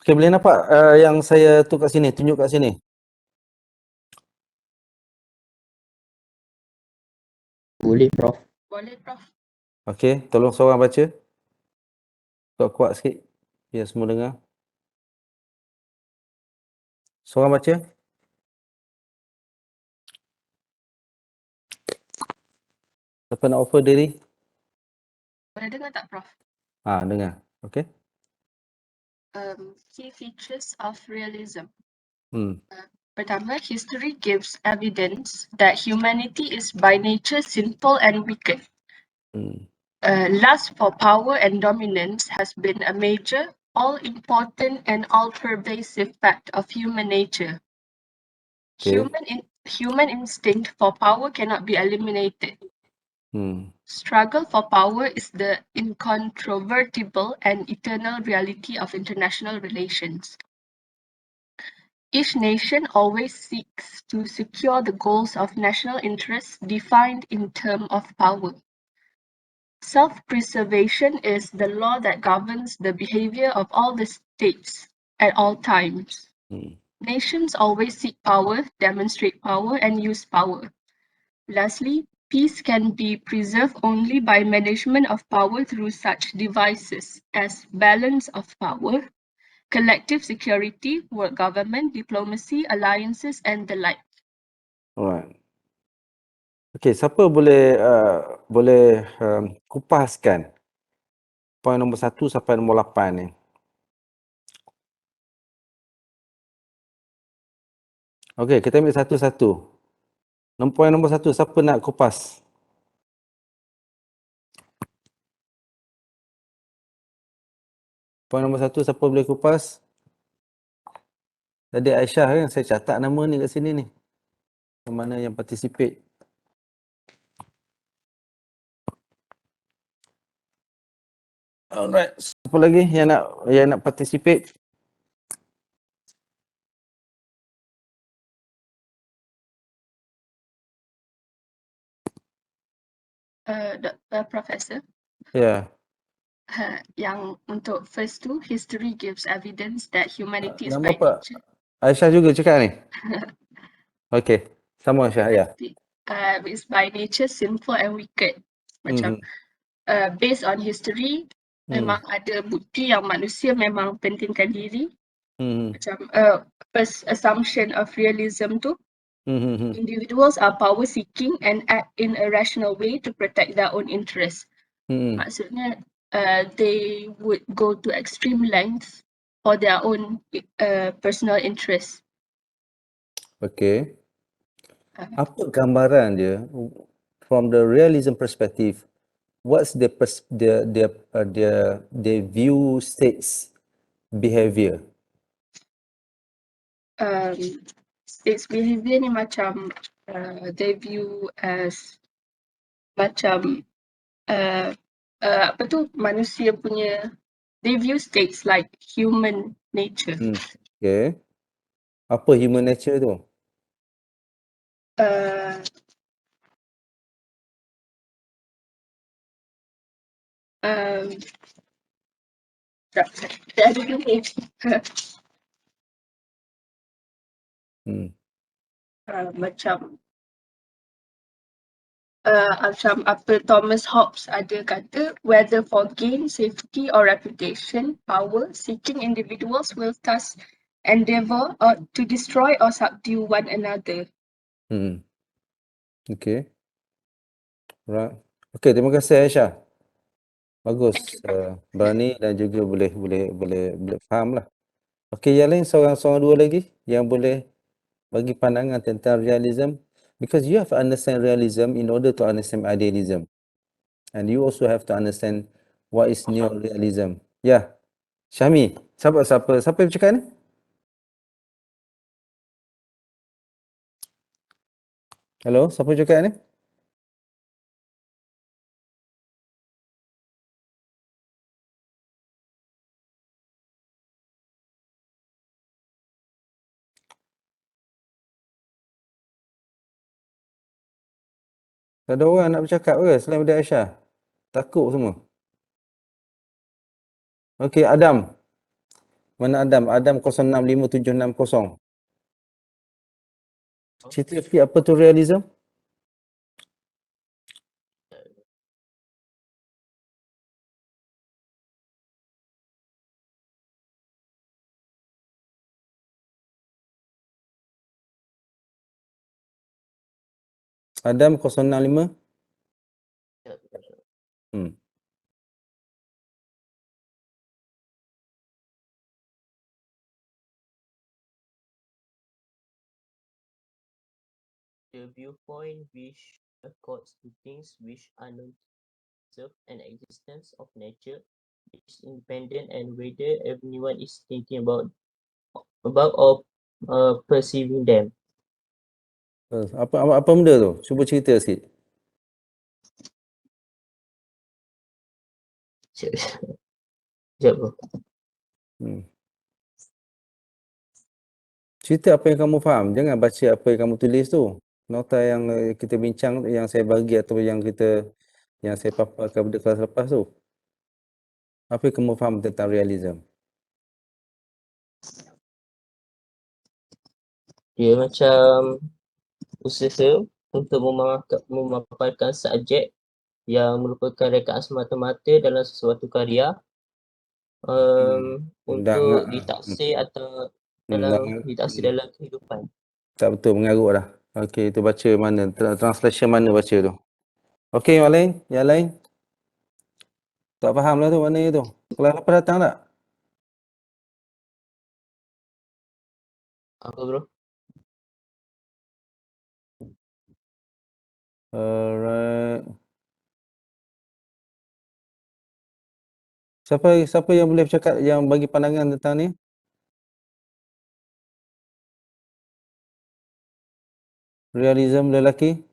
Okey, boleh nampak yang saya tu kat sini, tunjuk kat sini? Boleh, Prof. Boleh, Prof. Okey, tolong seorang baca. Kuat-kuat sikit, biar semua dengar. Seorang baca. Siapa nak offer diri? Boleh dengar tak, Prof? Dengar. Okey. Key features of realism. Hmm. Pertama, history gives evidence that humanity is by nature sinful and wicked. Hmm. Lust for power and dominance has been a major, all-important and all-pervasive fact of human nature. Okay. Human instinct for power cannot be eliminated. Hmm. Struggle for power is the incontrovertible and eternal reality of international relations. Each nation always seeks to secure the goals of national interests defined in terms of power. Self-preservation is the law that governs the behavior of all the states at all times. Nations always seek power, demonstrate power, and use power. Lastly, peace can be preserved only by management of power through such devices as balance of power, collective security, world government, diplomacy, alliances, and the like. Alright. Okey, siapa boleh kupaskan poin nombor 1 sampai nombor 8 ni? Okey, kita ambil satu-satu. Poin nombor 1, siapa nak kupas? Poin nombor 1, siapa boleh kupas? Tadi Aisyah kan, saya catat nama ni kat sini ni. Yang mana yang participate? Alright, siapa lagi yang nak participate? Professor, Ya. yang untuk first tu, history gives evidence that humanity is Nama by apa? nature. Aisyah juga cakap ni? Okey, sama Aisyah, ya. Is by nature sinful and wicked. Macam based on history, memang ada bukti yang manusia memang pentingkan diri. Macam first assumption of realism tu, individuals are power seeking and act in a rational way to protect their own interests. Maksudnya they would go to extreme lengths for their own personal interests. Okey. Apa gambaran dia from the realism perspective? What's the view states behavior? States behavior ni macam they view as macam apa tu, manusia punya, they view states like human nature. Okay. Apa human nature tu? Macam apa Thomas Hobbes ada kata, whether for gain, safety or reputation, power seeking individuals will thus endeavour to destroy or subdue one another. Okay. Right. Okay, terima kasih Aisyah. Bagus. Berani dan juga boleh faham lah. Okay, yang lain seorang dua lagi yang boleh bagi pandangan tentang realism, because you have to understand realism in order to understand idealism, and you also have to understand what is neorealism. Ya, Syami, siapa yang bercakap ni? Hello, siapa yang cakap ni? Tak ada orang nak bercakap ke selain daripada Aisyah? Takut semua. Okey, Adam. Mana Adam? Adam 065760. Cerita sikit apa tu realism? Adam 065. Hmm. The viewpoint which accords to things which are known to observe an existence of nature is independent and whether everyone is thinking about or perceiving them. Apa benda tu? Cuba cerita sikit. Sekejap bro. Cerita apa yang kamu faham. Jangan baca apa yang kamu tulis tu. Nota yang kita bincang, yang saya bagi atau yang saya paparkan pada kelas lepas tu. Apa yang kamu faham tentang realism? Dia macam usaha untuk memaparkan subjek yang merupakan rekaan semata-mata dalam sesuatu karya untuk ditaksir atau ditaksir dalam kehidupan. Tak betul, mengarut dah. Okey, itu baca mana? Translation mana baca tu? Okey, yang lain? Yang lain? Tak faham lah tu, mana tu? Kelas lepas datang tak? Apa bro? Alright. Siapa yang boleh bercakap, yang bagi pandangan tentang ni? Realism lelaki?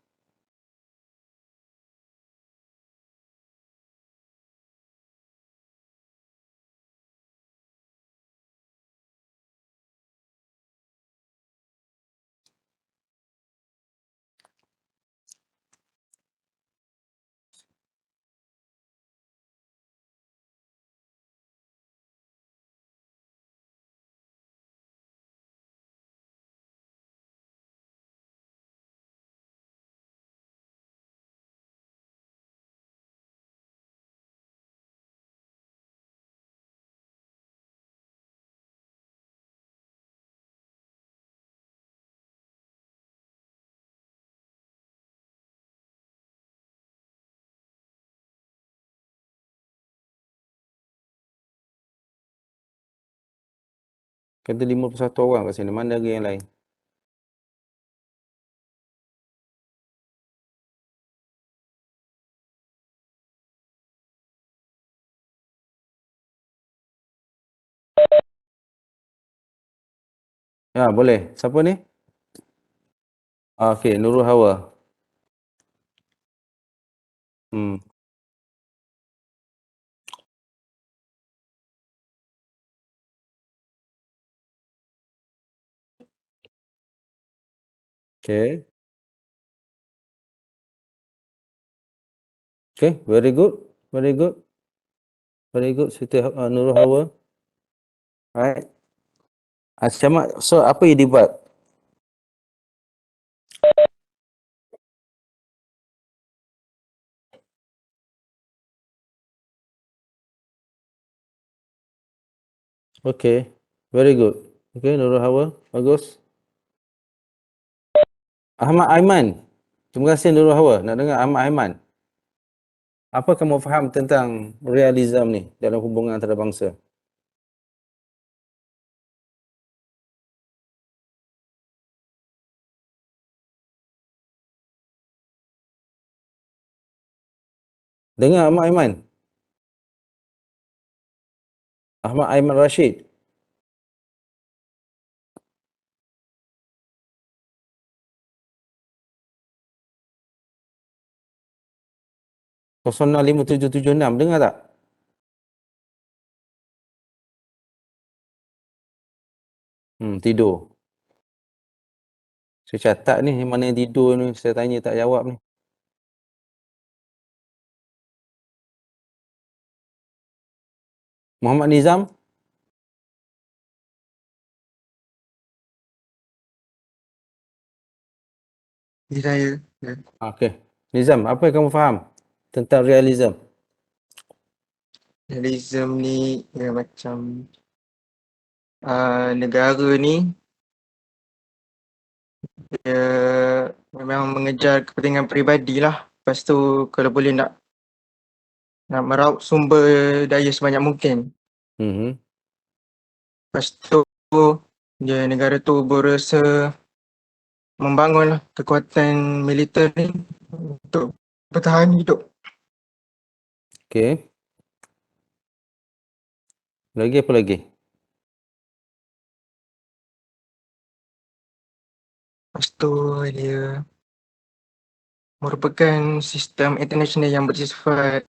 Kata 51 orang kat sini. Mana lagi yang lain? Ya, boleh. Siapa ni? Okey, Nurul Hawa. Okey. Okay, very good. Very good. Very good. Siti Nurul Hawa. Alright. So apa yang dibuat? Okay. Very good. Okay, Nurul Hawa. Bagus. Ahmad Aiman. Terima kasih Nurul Hawa. Nak dengar Ahmad Aiman. Apa kamu faham tentang realism ni dalam hubungan antarabangsa? Dengar Ahmad Aiman. Ahmad Aiman Rashid. Kosong 5776. Dengar tak? Tidur. Saya catat ni, mana yang tidur ni. Saya tanya tak jawab ni. Muhammad Nizam. Saya. Ya. Okey. Nizam, apa yang kamu faham tentang realism? Realism ni ya, macam negara ni dia memang mengejar kepentingan peribadi lah. Lepas tu kalau boleh nak meraup sumber daya sebanyak mungkin. Mhm. Lepas tu dia negara tu berusaha membangunlah kekuatan militer ni untuk bertahan hidup. Okey. Lagi apa lagi? Lepas tu dia merupakan sistem internasional yang bersifat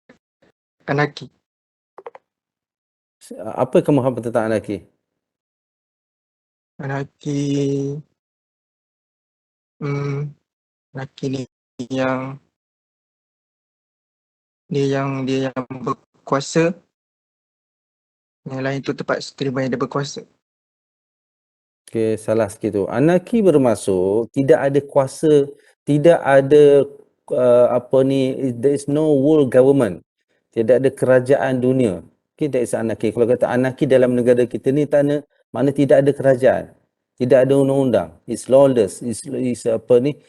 anarki. Apa yang kamu faham tentang anarki? Anarki anarki ni yang dia yang berkuasa, yang lain tu tempat sekiranya yang dia berkuasa. Okey, salah sikit tu. Anarki bermaksud tidak ada kuasa, tidak ada there is no world government. Tidak ada kerajaan dunia. Okay, that is anarki. Kalau kata anarki dalam negara kita ni mana tidak ada kerajaan. Tidak ada undang-undang. It's lawless. It's apa ni,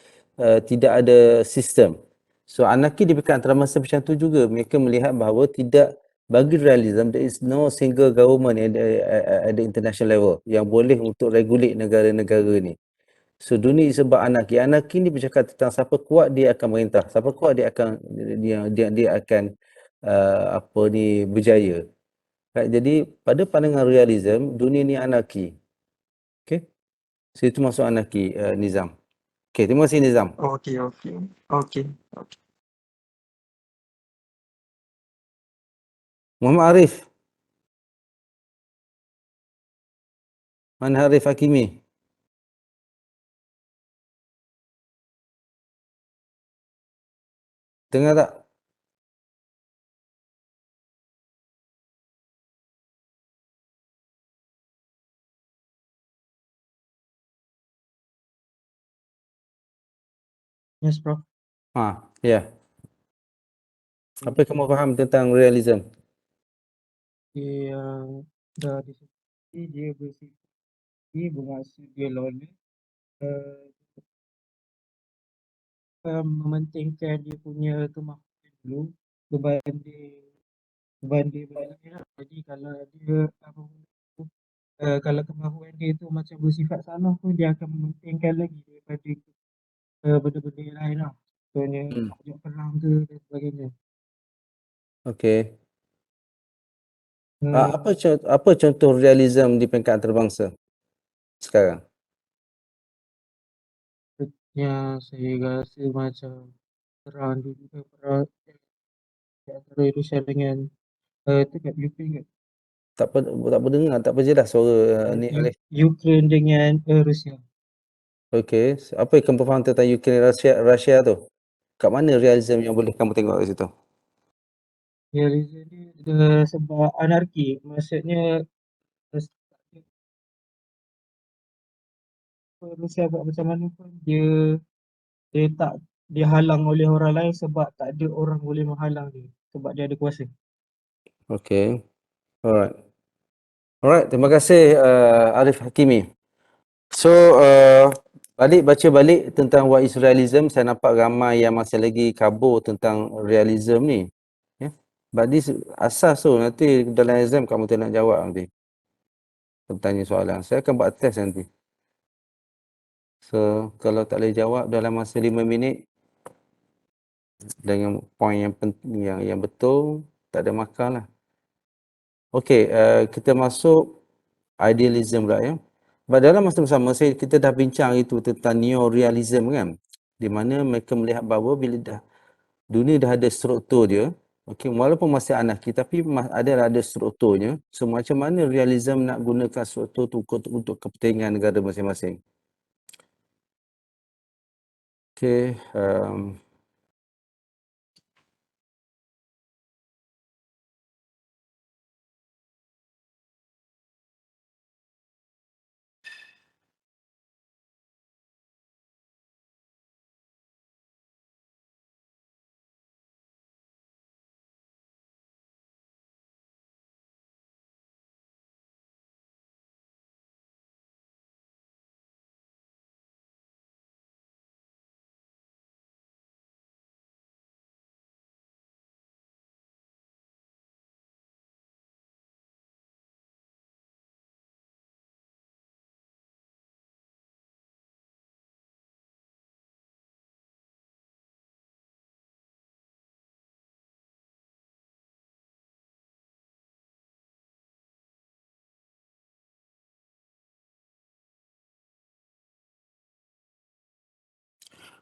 tidak ada sistem. So anarki diberikan antarabangsa macam tu juga. Mereka melihat bahawa bagi realism, there is no single government at the international level yang boleh untuk regulate negara-negara ni. So dunia disebab anarki. Anarki ni bercakap tentang siapa kuat dia akan merintah. Siapa kuat dia akan berjaya. Right? Jadi pada pandangan realism, dunia ni anarki. Okay? So itu masuk anarki, Nizam. Okay, terima kasih Nizam. Okey. Muhammad Arif. Mana Arif Hakimi? Dengar tak? Yes, Prof. Ya. Apa yang kamu faham tentang realism? Dia dah disebut dia bersifat bermaksud dia lawless, mementingkan dia punya kemahuan dulu berbanding benda lain lah. Jadi kalau dia kalau kemahuan dia tu macam bersifat salah pun dia akan mementingkan lagi daripada benda-benda yang lain lah. Contohnya ajak perang ke dan sebagainya. Okey. Uh, Apa contoh realism di peringkat antarabangsa sekarang? yang saya rasa macam perang dulu perang antara Rusia dengan dekat Ukraine Tak berdengar, tak berjelas suara ni Alif. Ukraine dengan Rusia. Okey, apa yang kamu faham tentang Ukraine Russia tu? Kat mana realism yang boleh kamu tengok kat situ? Realism ni sebab anarki, maksudnya Rusia buat macam mana pun dia halang oleh orang lain sebab tak ada orang boleh menghalang dia sebab dia ada kuasa. Okey. Alright, terima kasih Arif Hakimi. So, baca balik tentang what is realism, saya nampak ramai yang masih lagi kabur tentang realism ni. Yeah. But this asas tu, nanti dalam exam kamu tak nak jawab nanti. Tanya soalan. Saya akan buat test nanti. So, kalau tak boleh jawab dalam masa 5 minit, dengan poin yang penting, yang betul, tak ada markah lah. Okey, kita masuk idealism pula ya. Dalam masa bersama kita dah bincang itu tentang neorealism kan. Di mana mereka melihat bahawa bila dunia dah ada struktur dia, okey, walaupun masih anarki tapi ada strukturnya. So macam mana realism nak gunakan struktur tu untuk kepentingan negara masing-masing. Okey,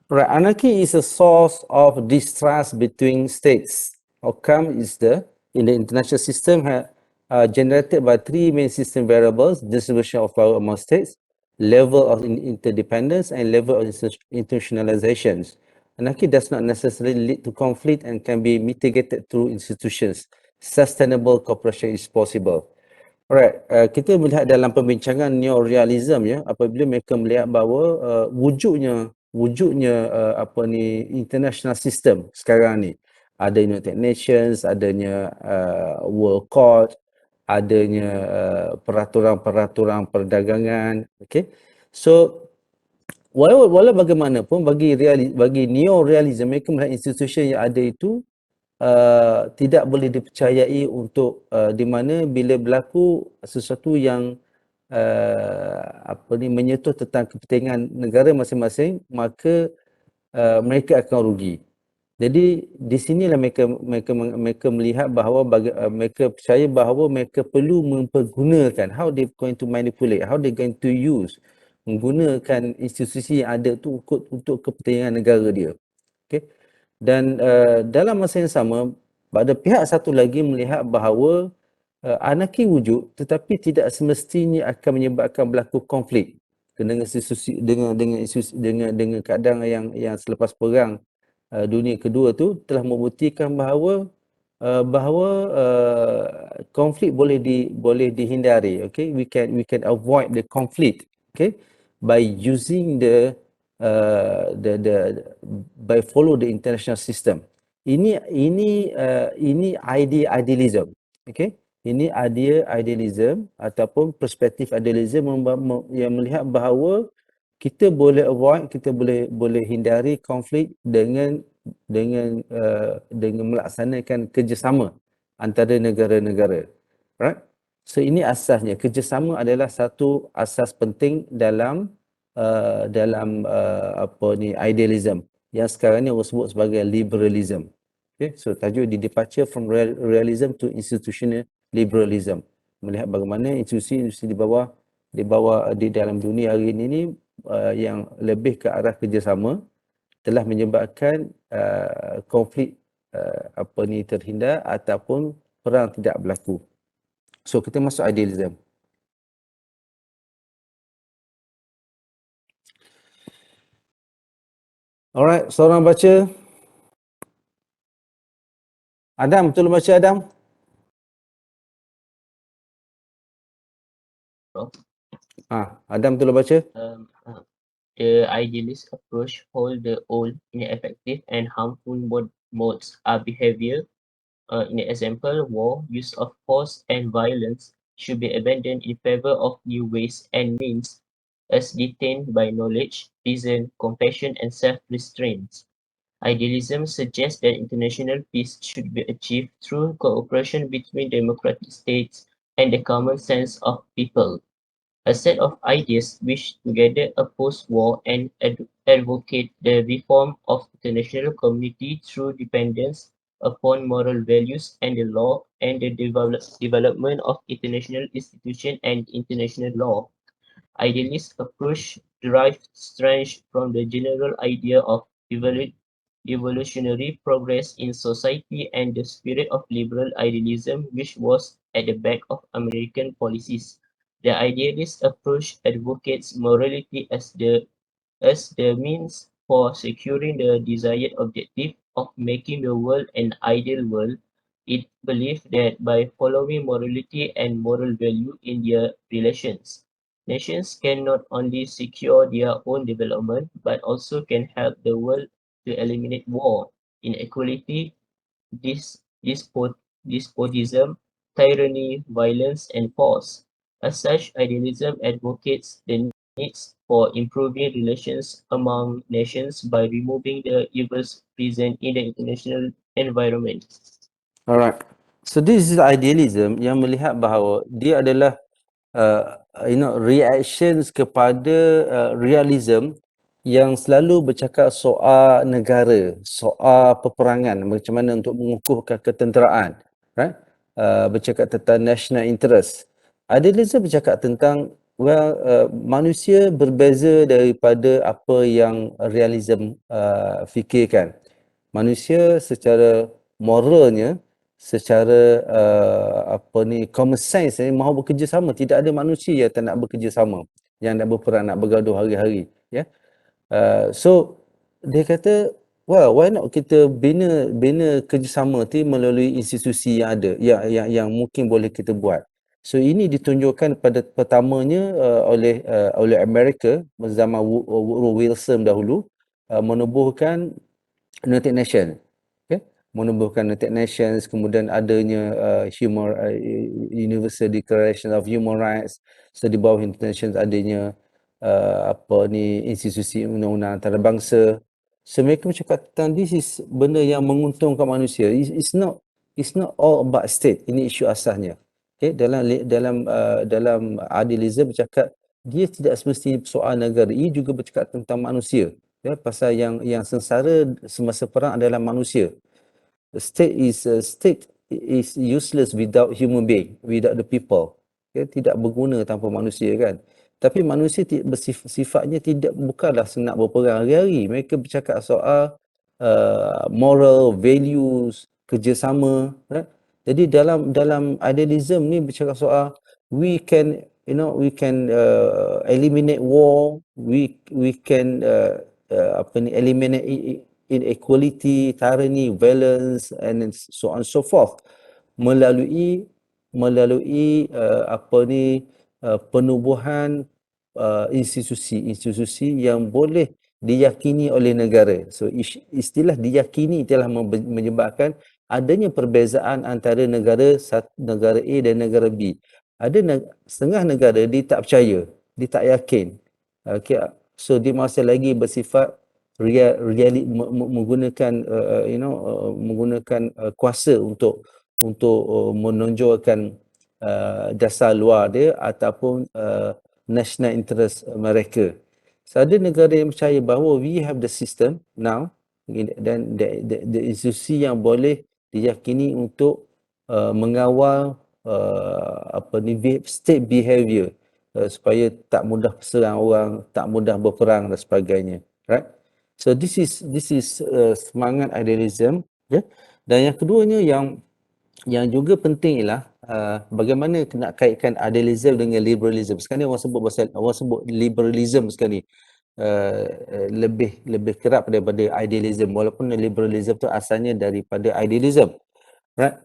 Right, anarchy is a source of distrust between states. Outcome is in the international system generated by three main system variables: distribution of power among states, level of interdependence, and level of institutionalizations. Anarchy does not necessarily lead to conflict and can be mitigated through institutions. Sustainable cooperation is possible. Alright, kita melihat dalam pembincangan neorealism ya, apabila mereka melihat bahawa wujudnya international system sekarang ni, ada United Nations, adanya World Court, adanya peraturan-peraturan perdagangan, okay. So walau bagaimanapun bagi neorealism, mereka melihat institusi yang ada itu tidak boleh dipercayai untuk di mana bila berlaku sesuatu yang menyentuh tentang kepentingan negara masing-masing, maka mereka akan rugi. Jadi di sinilah mereka melihat bahawa mereka percaya bahawa mereka perlu mempergunakan, how they going to manipulate, how they going to use, menggunakan institusi yang ada tu untuk kepentingan negara dia. Okay. Dan dalam masa yang sama, pada pihak satu lagi melihat bahawa anarki wujud tetapi tidak semestinya akan menyebabkan berlaku konflik dengan institusi, dengan keadaan yang selepas perang dunia kedua tu telah membuktikan bahawa konflik boleh dihindari. Okay, we can avoid the conflict, okay, by using by follow the international system. Ini idealism, okay. Ini idealism ataupun perspektif idealism yang melihat bahawa kita boleh avoid, kita boleh hindari konflik dengan melaksanakan kerjasama antara negara-negara. Right? So ini asasnya, kerjasama adalah satu asas penting dalam idealism yang sekarang ni orang sebut sebagai liberalism. Okay, so tajuk di departure from realism to institutional liberalism. Melihat bagaimana institusi di dalam dunia hari ini yang lebih ke arah kerjasama telah menyebabkan konflik terhindar ataupun perang tidak berlaku. So kita masuk idealism. Alright, seorang baca. Adam, tolong baca Adam. Adam tolong baca. The idealist approach hold the old, ineffective, and harmful modes of behavior. In the example, war, use of force, and violence should be abandoned in favor of new ways and means as detained by knowledge, reason, compassion, and self-restraint. Idealism suggests that international peace should be achieved through cooperation between democratic states and the common sense of people. A set of ideas which together oppose war and advocate the reform of international community through dependence upon moral values and the law and the development of international institutions and international law. Idealist approach derives strength from the general idea of evolutionary progress in society and the spirit of liberal idealism which was at the back of American policies. The idealist approach advocates morality as the means for securing the desired objective of making the world an ideal world. It believed that by following morality and moral value in their relations, nations can not only secure their own development but also can help the world to eliminate war, inequality, despotism, tyranny, violence, and force. As such, idealism advocates the needs for improving relations among nations by removing the evils present in the international environment. Alright. So this is idealism yang melihat bahawa dia adalah reactions kepada realism yang selalu bercakap soal negara, soal peperangan, macam mana untuk mengukuhkan ketenteraan, right? Bercakap tentang national interest. Idealism bercakap tentang manusia berbeza daripada apa yang realism fikirkan. Manusia secara moralnya, secara common sense mahu bekerjasama. Tidak ada manusia yang tak nak bekerjasama, yang nak berperang, nak bergaduh hari-hari, ya. So dia kata, why not kita bina kerjasama tu melalui institusi yang ada, yang mungkin boleh kita buat. So ini ditunjukkan pada pertamanya oleh Amerika zaman Woodrow Wilson dahulu, menubuhkan United Nations. Okay? Menubuhkan United Nations, kemudian adanya Universal Declaration of Human Rights. So di bawah United Nations adanya institusi undang-undang antarabangsa. So mereka bercakap tentang this is benda yang menguntungkan manusia. It's not all about state. Ini isu asasnya. Okay? Dalam idealism bercakap dia tidak semestinya soal negara. Ia juga bercakap tentang manusia. Ya, pasal yang sengsara semasa perang adalah manusia. State is useless without human being, without the people. Ya, tidak berguna tanpa manusia, kan. Tapi manusia sifatnya bukanlah senang berperang hari-hari. Mereka bercakap soal moral, values, kerjasama. Right? Jadi dalam idealism ni bercakap soal we can eliminate war, we can eliminate inequality, tyranny, violence, and so on and so forth melalui penubuhan institusi yang boleh diyakini oleh negara. So istilah diyakini telah menyebabkan adanya perbezaan antara negara A dan negara B. Ada setengah negara dia tak percaya, dia tak yakin. Okay. So dia masih lagi bersifat menggunakan menggunakan kuasa untuk menonjolkan dasar luar dia ataupun national interest mereka. So ada negara yang percaya bahawa we have the system now, dan the institusi yang boleh diyakini untuk mengawal state behavior, supaya tak mudah serang orang, tak mudah berperang dan sebagainya, right? So this is semangat idealism, ya. Dan yang keduanya yang juga penting ialah bagaimana nak kaitkan idealism dengan liberalism. Sekarang ni orang sebut liberalism sekarang ni lebih kerap daripada idealism, walaupun liberalism tu asalnya daripada idealism, right?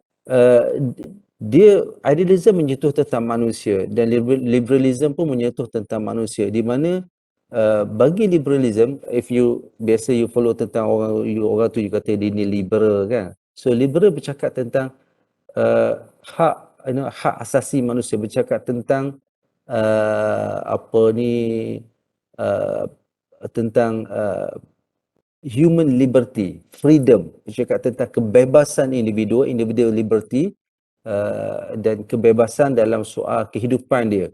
Dia idealism menyentuh tentang manusia dan liberalism pun menyentuh tentang manusia, di mana bagi liberalism, if you follow tentang orang tu, you kata dia ni liberal, kan. So liberal bercakap tentang hak asasi manusia, bercakap tentang tentang human liberty, freedom, bercakap tentang kebebasan individual liberty, dan kebebasan dalam soal kehidupan dia,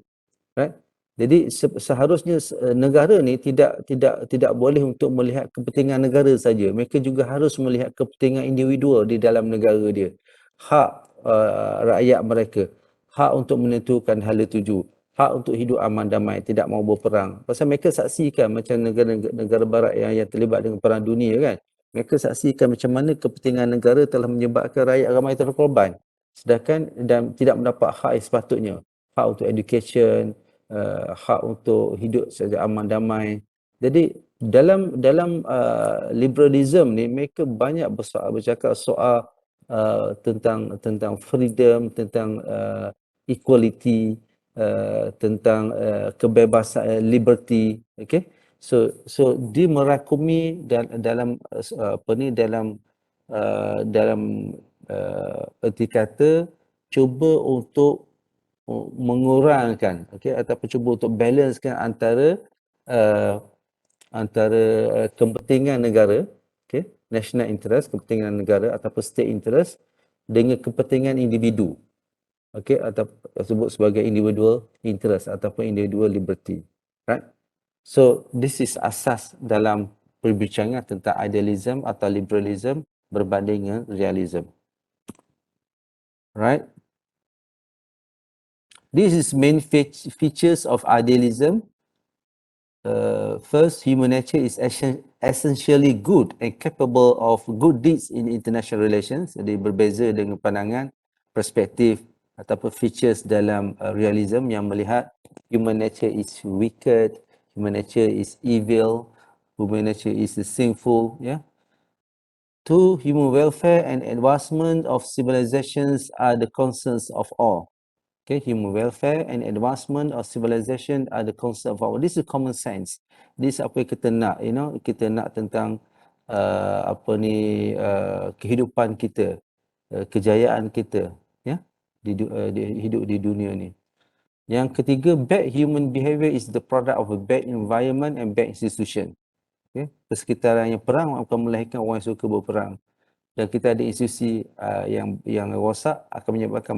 right? Jadi seharusnya negara ni tidak boleh untuk melihat kepentingan negara saja. Mereka juga harus melihat kepentingan individual di dalam negara dia. Hak rakyat mereka, hak untuk menentukan hala tuju, hak untuk hidup aman damai, tidak mahu berperang. Pasal mereka saksikan macam negara barat yang terlibat dengan perang dunia, kan. Mereka saksikan macam mana kepentingan negara telah menyebabkan rakyat ramai terkorban. Sedangkan dan tidak mendapat hak yang sepatutnya. Hak untuk education, hak untuk hidup secara aman damai. Jadi dalam liberalism ni mereka banyak bercakap soal tentang freedom, tentang equality, tentang kebebasan, liberty, okay. So dia merakumi dalam erti kata cuba untuk mengurangkan, okay, ataupun cuba untuk balancekan antara kepentingan negara, okay, national interest, kepentingan negara ataupun state interest dengan kepentingan individu, okay, atau sebut sebagai individual interest ataupun individual liberty, right? So this is asas dalam perbincangan tentang idealism atau liberalism berbanding dengan realism, right? This is main features of idealism. First, human nature is essentially good and capable of good deeds in international relations. Jadi berbeza dengan pandangan, perspektif ataupun features dalam realism yang melihat human nature is wicked, human nature is evil, human nature is sinful. Yeah. Two, human welfare and advancement of civilizations are the concerns of all. Okay, human welfare and advancement of civilization are the concept of our. This is common sense. This apa yang kita nak, kita nak tentang kehidupan kita, kejayaan kita, ya, hidup di dunia ni. Yang ketiga, bad human behavior is the product of a bad environment and bad institution. Okay, persekitaran yang perang akan melahirkan orang yang suka berperang. Dan kita ada institusi yang rosak akan menyebabkan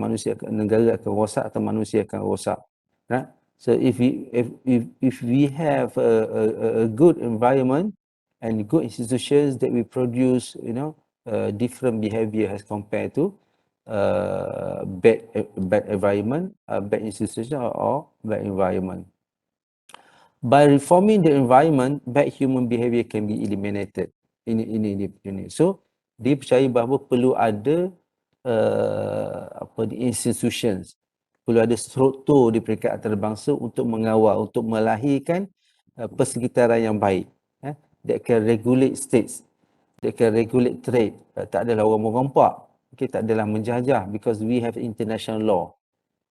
negara akan rosak atau manusia akan rosak. Right? So if we have a good environment and good institutions that we produce, different behavior as compared to bad environment, bad institution or bad environment. By reforming the environment, bad human behavior can be eliminated. Ini. So dia percaya bahawa perlu ada institutions, perlu ada struktur di peringkat antarabangsa untuk mengawal, untuk melahirkan persekitaran yang baik, that can regulate states, that can regulate trade. Tak adalah orang merompak, tak adalah menjajah, because we have international law,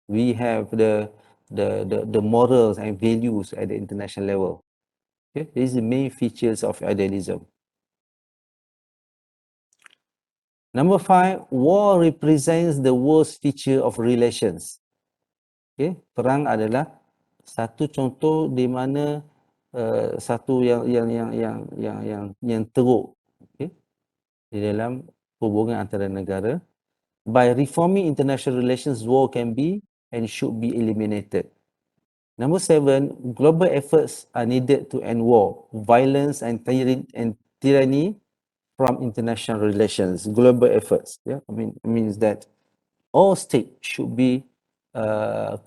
we have the morals and values at the international level. Okay, these are the main features of idealism. Number 5, war represents the worst feature of relations. Okay, perang adalah satu contoh di mana satu yang teruk, okay, di dalam hubungan antara negara. By reforming international relations, war can be and should be eliminated. Number 7, global efforts are needed to end war, violence and tyranny from international relations. Global efforts, yeah, means that all states should be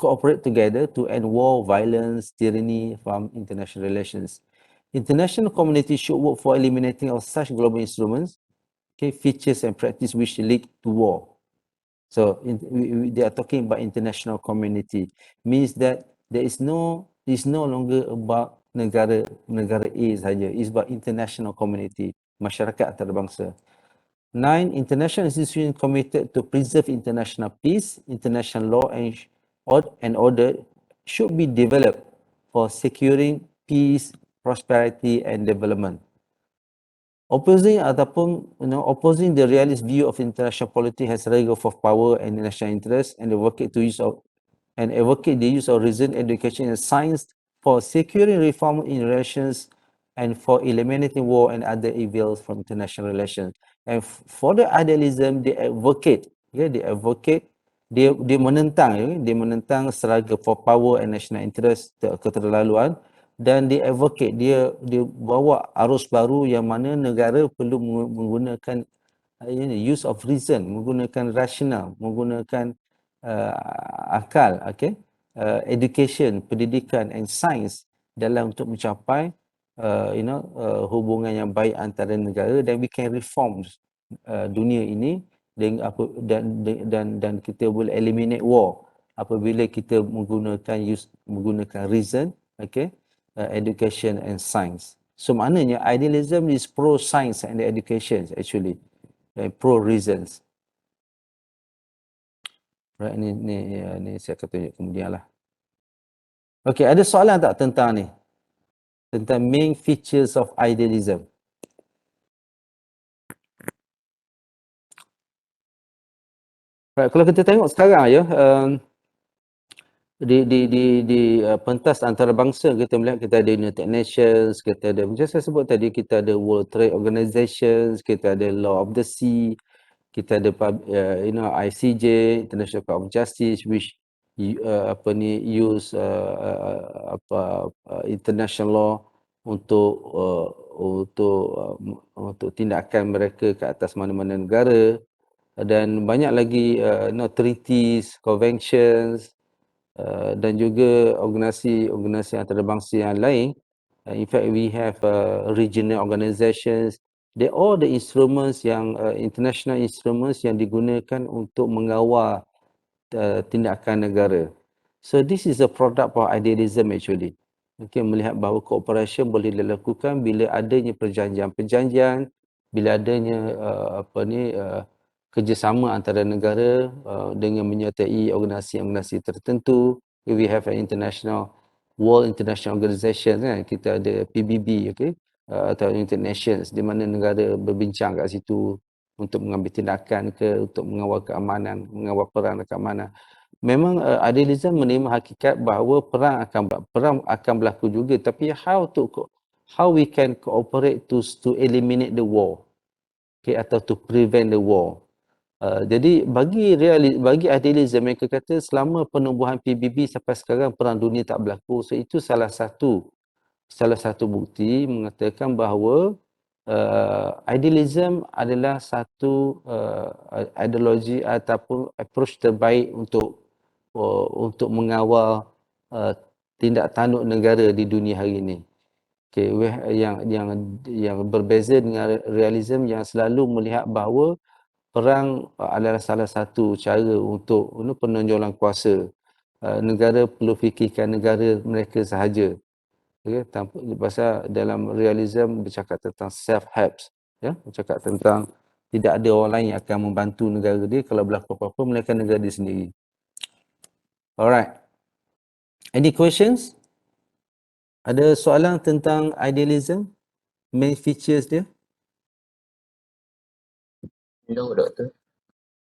cooperate together to end war, violence, tyranny from international relations. International community should work for eliminating of such global instruments, okay, features and practice which lead to war. So they are talking about international community, means that it's no longer about negara A saja, it's about international community, masyarakat antarabangsa. 9, international institutions committed to preserve international peace, international law and order should be developed for securing peace, prosperity and development. Opposing the realist view of international politics has regard for power and national interest and advocate the use of reason, education and science for securing reform in relations and for eliminating war and other evils from international relations. And for the idealism, they advocate, dia menentang struggle for power and national interest, keterlaluan, dan dia advocate, dia bawa arus baru yang mana negara perlu menggunakan use of reason, menggunakan rasional, menggunakan akal, okay, education, pendidikan and science dalam untuk mencapai hubungan yang baik antara negara, dan we can reform dunia ini dan kita boleh eliminate war apabila kita menggunakan reason, okay, education and science. So maknanya idealism is pro science and education actually, pro reasons. Right, ni saya akan tunjuk kemudian lah. Okay, ada soalan tak tentang ni? Tentang main features of idealism. Right, kalau kita tengok sekarang ya, di pentas antarabangsa, kita melihat kita ada United Nations, kita ada, macam saya sebut tadi, kita ada World Trade Organization, kita ada Law of the Sea, kita ada ICJ, International Court of Justice, which use international law untuk tindakan mereka ke atas mana-mana negara, dan banyak lagi treaties, conventions, dan juga organisasi antarabangsa yang lain. In fact, we have regional organizations. They all the instruments yang international instruments yang digunakan untuk mengawal tindakan negara. So this is a product of idealism actually. Okay, melihat bahawa cooperation boleh dilakukan bila adanya perjanjian-perjanjian, bila adanya kerjasama antara negara dengan menyertai organisasi-organisasi tertentu. We have an World International Organization kan, kita ada PBB, okay, atau United Nations, di mana negara berbincang kat situ untuk mengambil tindakan untuk mengawal keamanan, mengawal perang dan keamanan. Memang idealism menerima hakikat bahawa perang akan berlaku juga, tapi how we can cooperate to eliminate the war, okay, atau to prevent the war. Jadi bagi idealism, mereka kata selama penubuhan PBB sampai sekarang perang dunia tak berlaku. So itu salah satu bukti mengatakan bahawa idealism adalah satu ideologi ataupun approach terbaik untuk mengawal tindak tanduk negara di dunia hari ini. Okay, yang berbeza dengan realism yang selalu melihat bahawa perang adalah salah satu cara untuk penonjolan kuasa. Negara perlu fikirkan negara mereka sahaja. Okay, pasal dalam realism bercakap tentang self-help, ya, bercakap tentang tidak ada orang lain yang akan membantu negara dia kalau berlaku apa-apa, melainkan negara dia sendiri. Alright. Any questions? Ada soalan tentang idealism? Main features dia? No, doktor.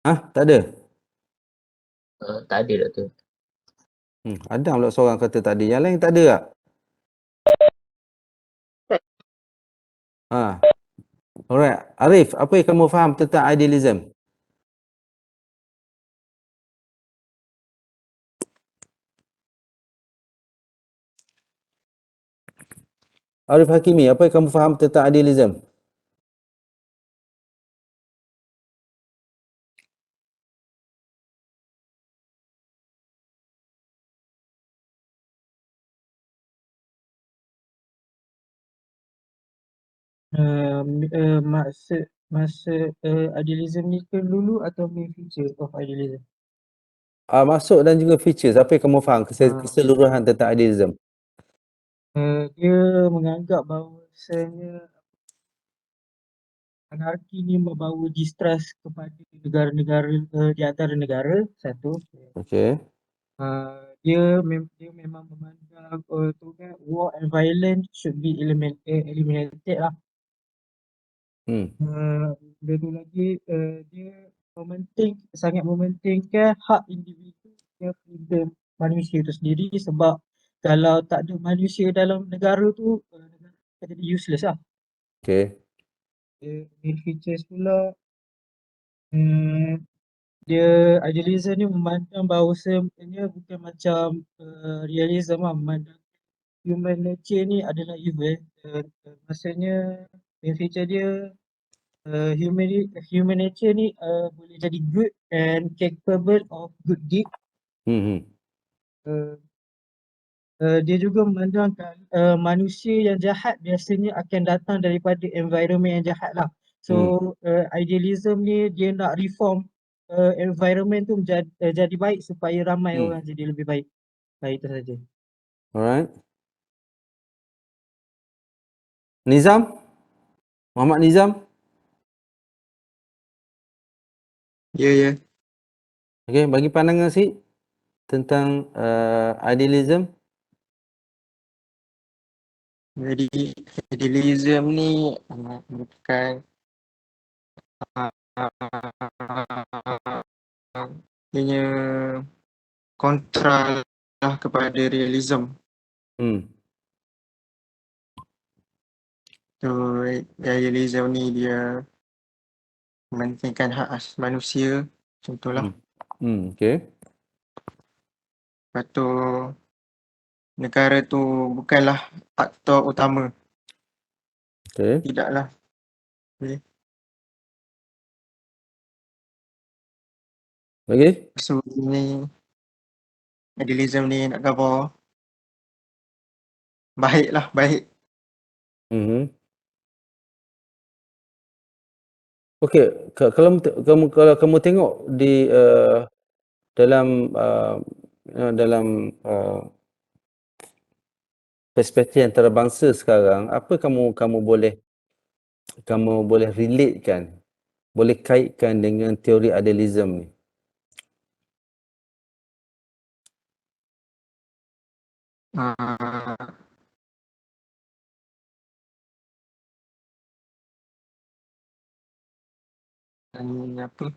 Tak ada? Tak ada, doktor. Ada pula seorang kata tak ada. Yang lain tak ada tak? Alright. Arif, apa yang kamu faham tentang idealism? Arif Hakimi, apa yang kamu faham tentang idealism? Maksud idealism ni ke dulu atau main feature of idealism? Masuk dan juga features. Apa yang kamu faham keseluruhan tentang idealism? Dia menganggap bahawasanya anarki ni membawa distrust kepada negara-negara di antara negara, satu. Okay. Dia memang memandang war and violence should be eliminated lah. Dia tu lagi dia sangat mementingkan hak individu dan freedom manusia itu sendiri, sebab kalau tak ada manusia dalam negara tu, negara akan jadi useless lah. Okay. Main features pula, dia idealism ni memandang bahawa sebenarnya bukan macam realism lah, memandang human nature ni adalah evil. Maksudnya main feature dia, human nature ni boleh jadi good and capable of good deed. Dia juga memandangkan manusia yang jahat biasanya akan datang daripada environment yang jahat lah. So idealism ni dia nak reform environment tu jadi baik supaya ramai orang jadi lebih baik. Itu saja. Alright. Nizam? Muhammad Nizam? Ya. Okay, bagi pandangan sikit tentang idealism. Jadi idealism ni bukan ianya kontra lah kepada realism. So realism ni dia mementingkan hak asasi manusia, contohlah. Okay. Lepas tu negara tu bukanlah aktor utama. Okay. Tidaklah. Okay. Lagi? So ini idealism ni nak cover. Baiklah, baik. Okey, kalau kamu tengok di dalam perspektif antarabangsa sekarang, apa kamu boleh relatekan, boleh kaitkan dengan teori idealism ni? Apa?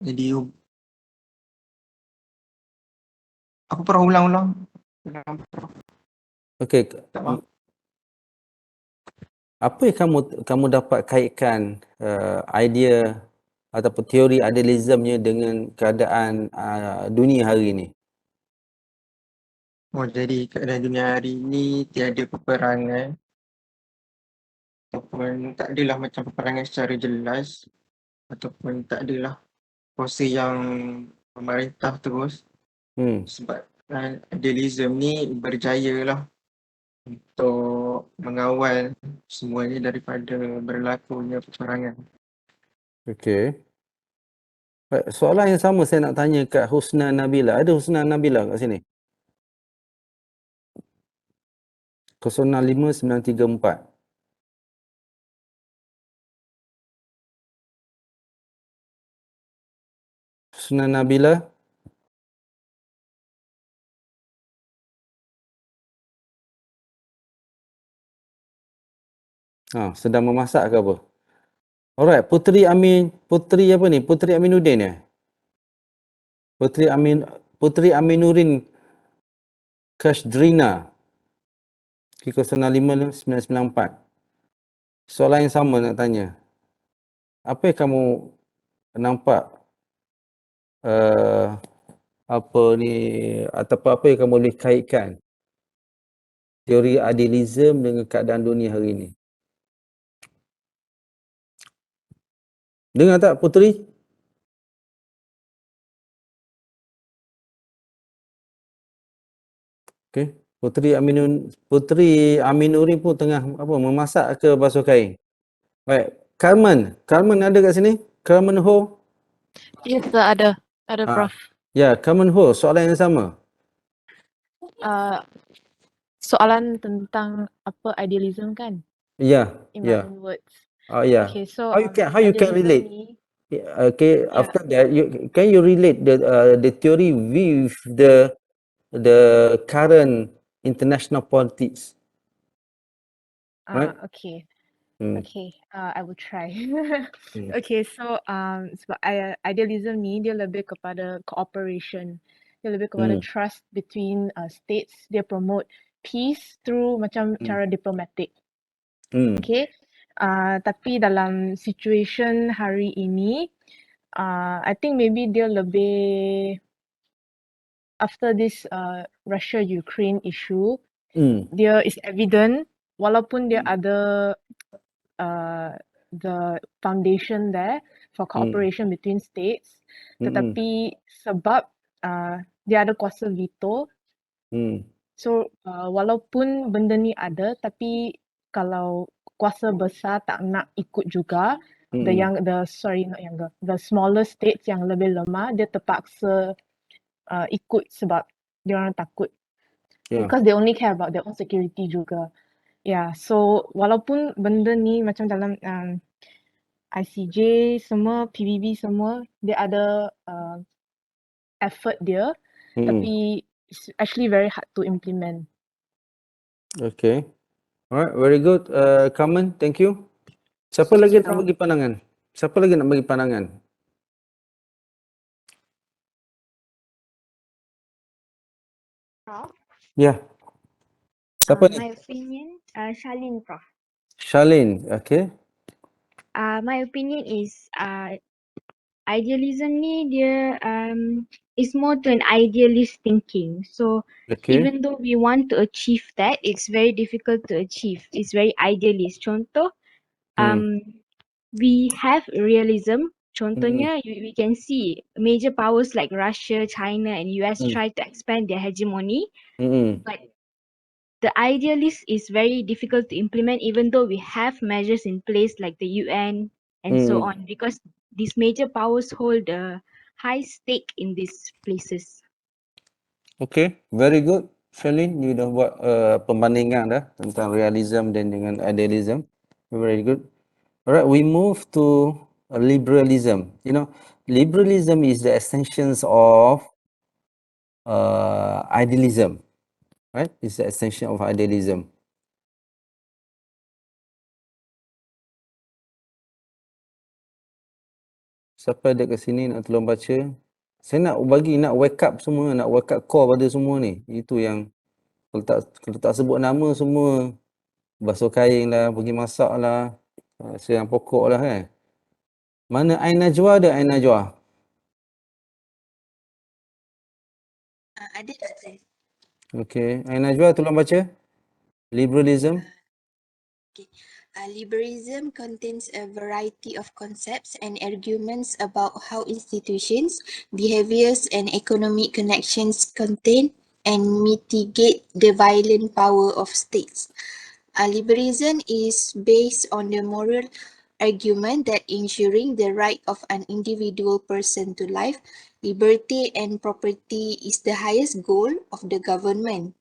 Jadi aku pernah ulang-ulang. Okey, Tak faham. apa yang kamu dapat kaitkan idea ataupun teori idealismnya dengan keadaan dunia hari ini? Oh, jadi keadaan dunia hari ni tiada peperangan ataupun tak adalah macam peperangan secara jelas ataupun tak adalah kuasa yang memerintah terus sebab idealism ni berjaya lah untuk mengawal semuanya daripada berlakunya peperangan. Okey. Soalan yang sama saya nak tanya kat Husna Nabila. Ada Husna Nabila kat sini? 05-934. Husna Nabila. Sedang memasak ke apa? Alright, Putri apa ni? Putri Aminuddin ya? Putri Aminuddin Kashdrina. 05-994. Soalan yang sama nak tanya. Apa yang kamu nampak ataupun apa yang kamu boleh kaitkan teori idealism dengan keadaan dunia hari ini? Dengar tak Putri? Okey. Putri Aminuddin pun tengah memasak ke basuh kain. Baik. Carmen ada kat sini? Carmen Ho? Yes, ada Prof. Ya, Carmen Ho, soalan yang sama. Soalan tentang apa idealism kan? Ya, In my own words. ya. Okay, so How you can idealism relate? ni, Okay, after that, can you relate the theory with the current international politics? Right? okay. Hmm. Okay, I will try. Okay, so sebab idealism ni dia lebih kepada cooperation. Dia lebih kepada trust between states. Dia promote peace through macam cara diplomatic. Okay. Tapi dalam situation hari ini, I think maybe dia lebih after this Russia-Ukraine issue, dia is evident walaupun dia ada the foundation there for cooperation between states, tetapi sebab dia ada kuasa veto, so walaupun benda ni ada, tapi kalau kuasa besar tak nak ikut juga, the smaller states yang lebih lemah, dia terpaksa ikut sebab dia orang takut. Because they only care about their own security juga. Yeah, so walaupun benda ni macam dalam ICJ semua, PBB semua, dia ada effort dia, tapi it's actually very hard to implement. Okay. Alright, very good. Carmen, thank you. Siapa lagi nak bagi pandangan? Siapa lagi nak bagi pandangan? Prof? Ya. Siapa ni? My opinion, Charlene, Prof. Charlene, okay. My opinion is idealism ni dia is more to an idealist thinking. So even though we want to achieve that, it's very difficult to achieve. It's very idealist. Contoh, we have realism, Contohnya, we can see major powers like Russia, China, and US try to expand their hegemony, but the idealist is very difficult to implement even though we have measures in place like the UN and so on, because these major powers hold a high stake in these places. Okay, very good. Shalin, you dah buat pembandingan dah tentang realism dan dengan idealism. Very good. Alright, we move to liberalism. You know, liberalism is the extensions of idealism, right? It's the extension of idealism. Siapa ada kat sini nak tolong baca? Saya nak wake up semua, nak wake up call pada semua ni. Itu yang kalau tak sebut nama semua basuh kain lah, pergi masak lah, yang pokok lah kan. Mana Ain Najwa ada Ain Najwa? Ada tak saya? Okay, Ain Najwa tolong baca. Liberalism. Okay. Liberalism contains a variety of concepts and arguments about how institutions, behaviors, and economic connections contain and mitigate the violent power of states. Liberalism is based on the moral argument that ensuring the right of an individual person to life, liberty, and property is the highest goal of the government.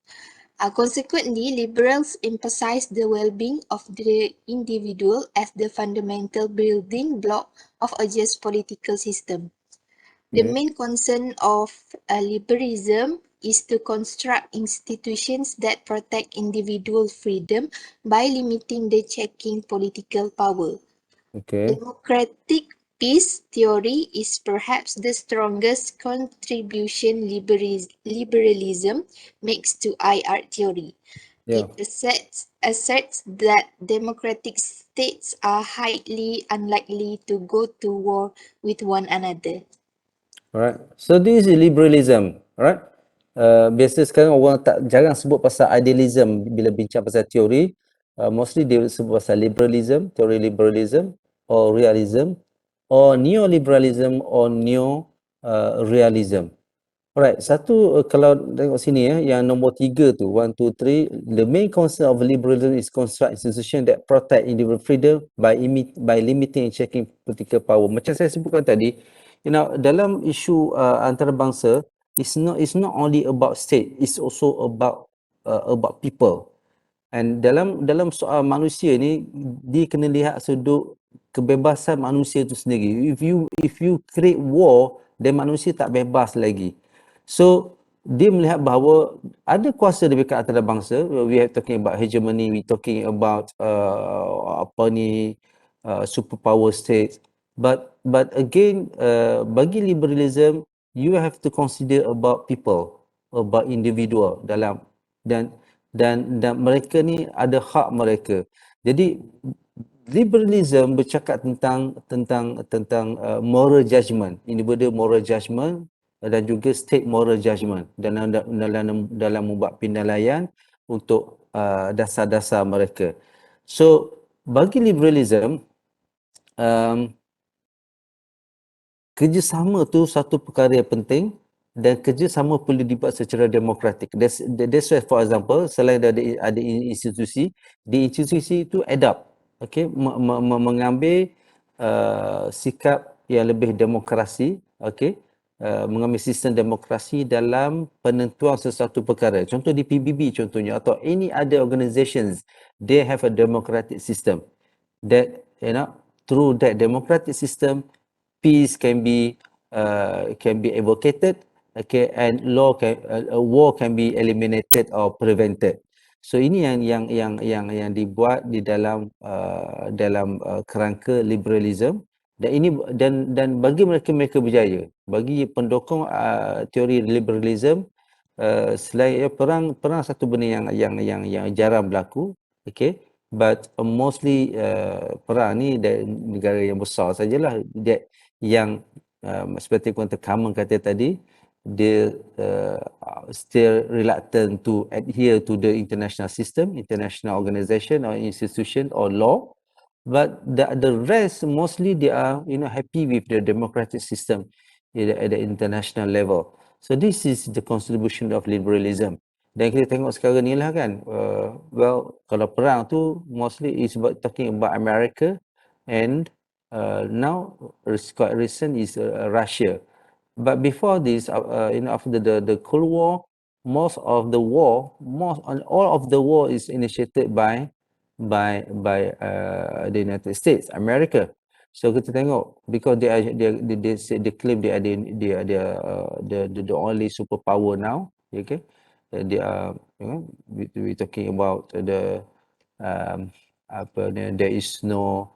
Consequently, liberals emphasize the well-being of the individual as the fundamental building block of a just political system. The main concern of liberalism is to construct institutions that protect individual freedom by limiting the checking political power. Okay. Democratic peace theory is perhaps the strongest contribution liberalism makes to IR theory. Yeah. It asserts that democratic states are highly unlikely to go to war with one another. Alright. So this is liberalism. Alright. Biasa sekarang orang jarang sebut pasal idealism bila bincang pasal teori. Mostly dia sebut pasal liberalism, teori liberalism, or realism, or neoliberalism, or realism. Alright, kalau tengok sini yang nombor 3 tu, 1, 2, 3, the main concern of liberalism is construct institution that protect individual freedom by limiting and checking political power. Macam saya sebutkan tadi, dalam isu antarabangsa, it's not only about state, it's also about people. And dalam soal manusia ni, dia kena lihat sudut kebebasan manusia itu sendiri. If you create war, then manusia tak bebas lagi. So dia melihat bahawa ada kuasa di dekat antarabangsa. We are talking about hegemony, we talking about superpower states. But again, bagi liberalism, you have to consider about people, about individual dan mereka ni ada hak mereka. Jadi liberalism bercakap tentang moral judgment, individual moral judgment dan juga state moral judgment dalam membuat penilaian untuk dasar-dasar mereka. So bagi liberalism, kerjasama tu satu perkara yang penting dan kerjasama perlu dibuat secara demokratik. That's why, for example, selain ada institusi, di institusi itu adapt, okay, mengambil sikap yang lebih demokrasi, okay, mengambil sistem demokrasi dalam penentuan sesuatu perkara. Contoh di PBB contohnya, atau any other organizations, they have a democratic system that, through that democratic system, peace can be advocated, okay, and war can be eliminated or prevented. So ini yang dibuat di dalam kerangka liberalism, dan bagi mereka berjaya, bagi pendukung teori liberalism, selain perang satu benda yang jarang berlaku, okay, but mostly perang ni dari negara yang besar sajalah yang seperti Tuan Kamal kata tadi, dia still reluctant to adhere to the international system, international organization or institution or law. But the rest mostly they are happy with the democratic system at the international level. So this is the contribution of liberalism. Dan kita tengok sekarang ni lah kan, well kalau perang tu mostly is about talking about America and now quite recent is Russia. But before this, after the Cold War, most of the war, all of the war is initiated by the United States, America. So kita tengok because they claim they are the only superpower now. Okay, they are we talking about the there is no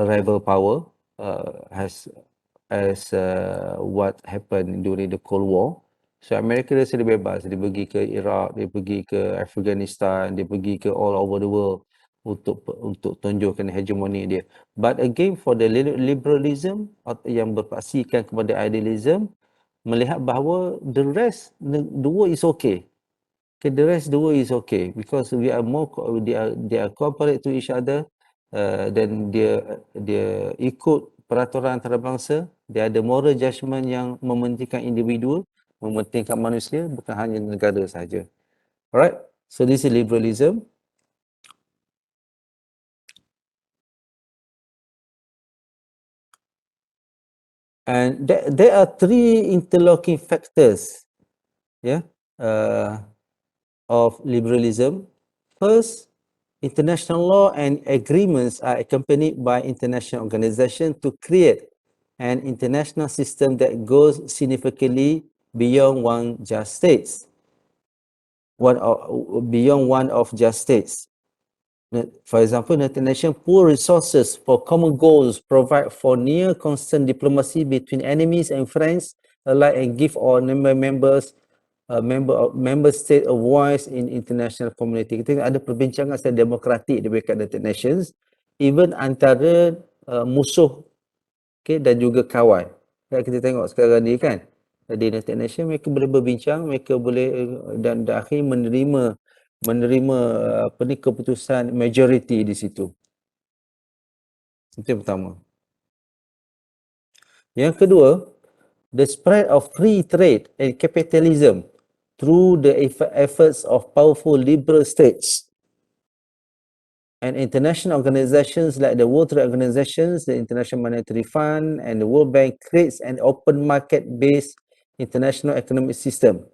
rival power as what happened during the Cold War. So Amerika dia sudah bebas, dia pergi ke Iraq, dia pergi ke Afghanistan, dia pergi ke all over the world untuk tunjukkan hegemoni dia. But again for the liberalism yang berpaksikan kepada idealism, melihat bahawa the rest the world is okay. Okay, the rest the world is okay because we are more they are cooperate to each other. Dan dia ikut peraturan antarabangsa, dia ada moral judgment yang mementingkan individu, mementingkan manusia, bukan hanya negara sahaja. Alright, so this is liberalism. And there are three interlocking factors, of liberalism. First, international law and agreements are accompanied by international organizations to create an international system that goes significantly beyond beyond one of just states. For example, United Nations pool resources for common goals, provide for near constant diplomacy between enemies and friends alike, and give all member state a voice in international community. Kita ada perbincangan secara demokratik di dekat United Nations, even antara musuh, dan juga kawan. Kita tengok sekarang ni kan, di United Nations mereka boleh berbincang, mereka boleh dan akhirnya menerima keputusan majority di situ. Itu yang pertama. Yang kedua, the spread of free trade and capitalism through the efforts of powerful liberal states and international organizations like the World Trade Organization, the International Monetary Fund, and the World Bank creates an open market-based international economic system.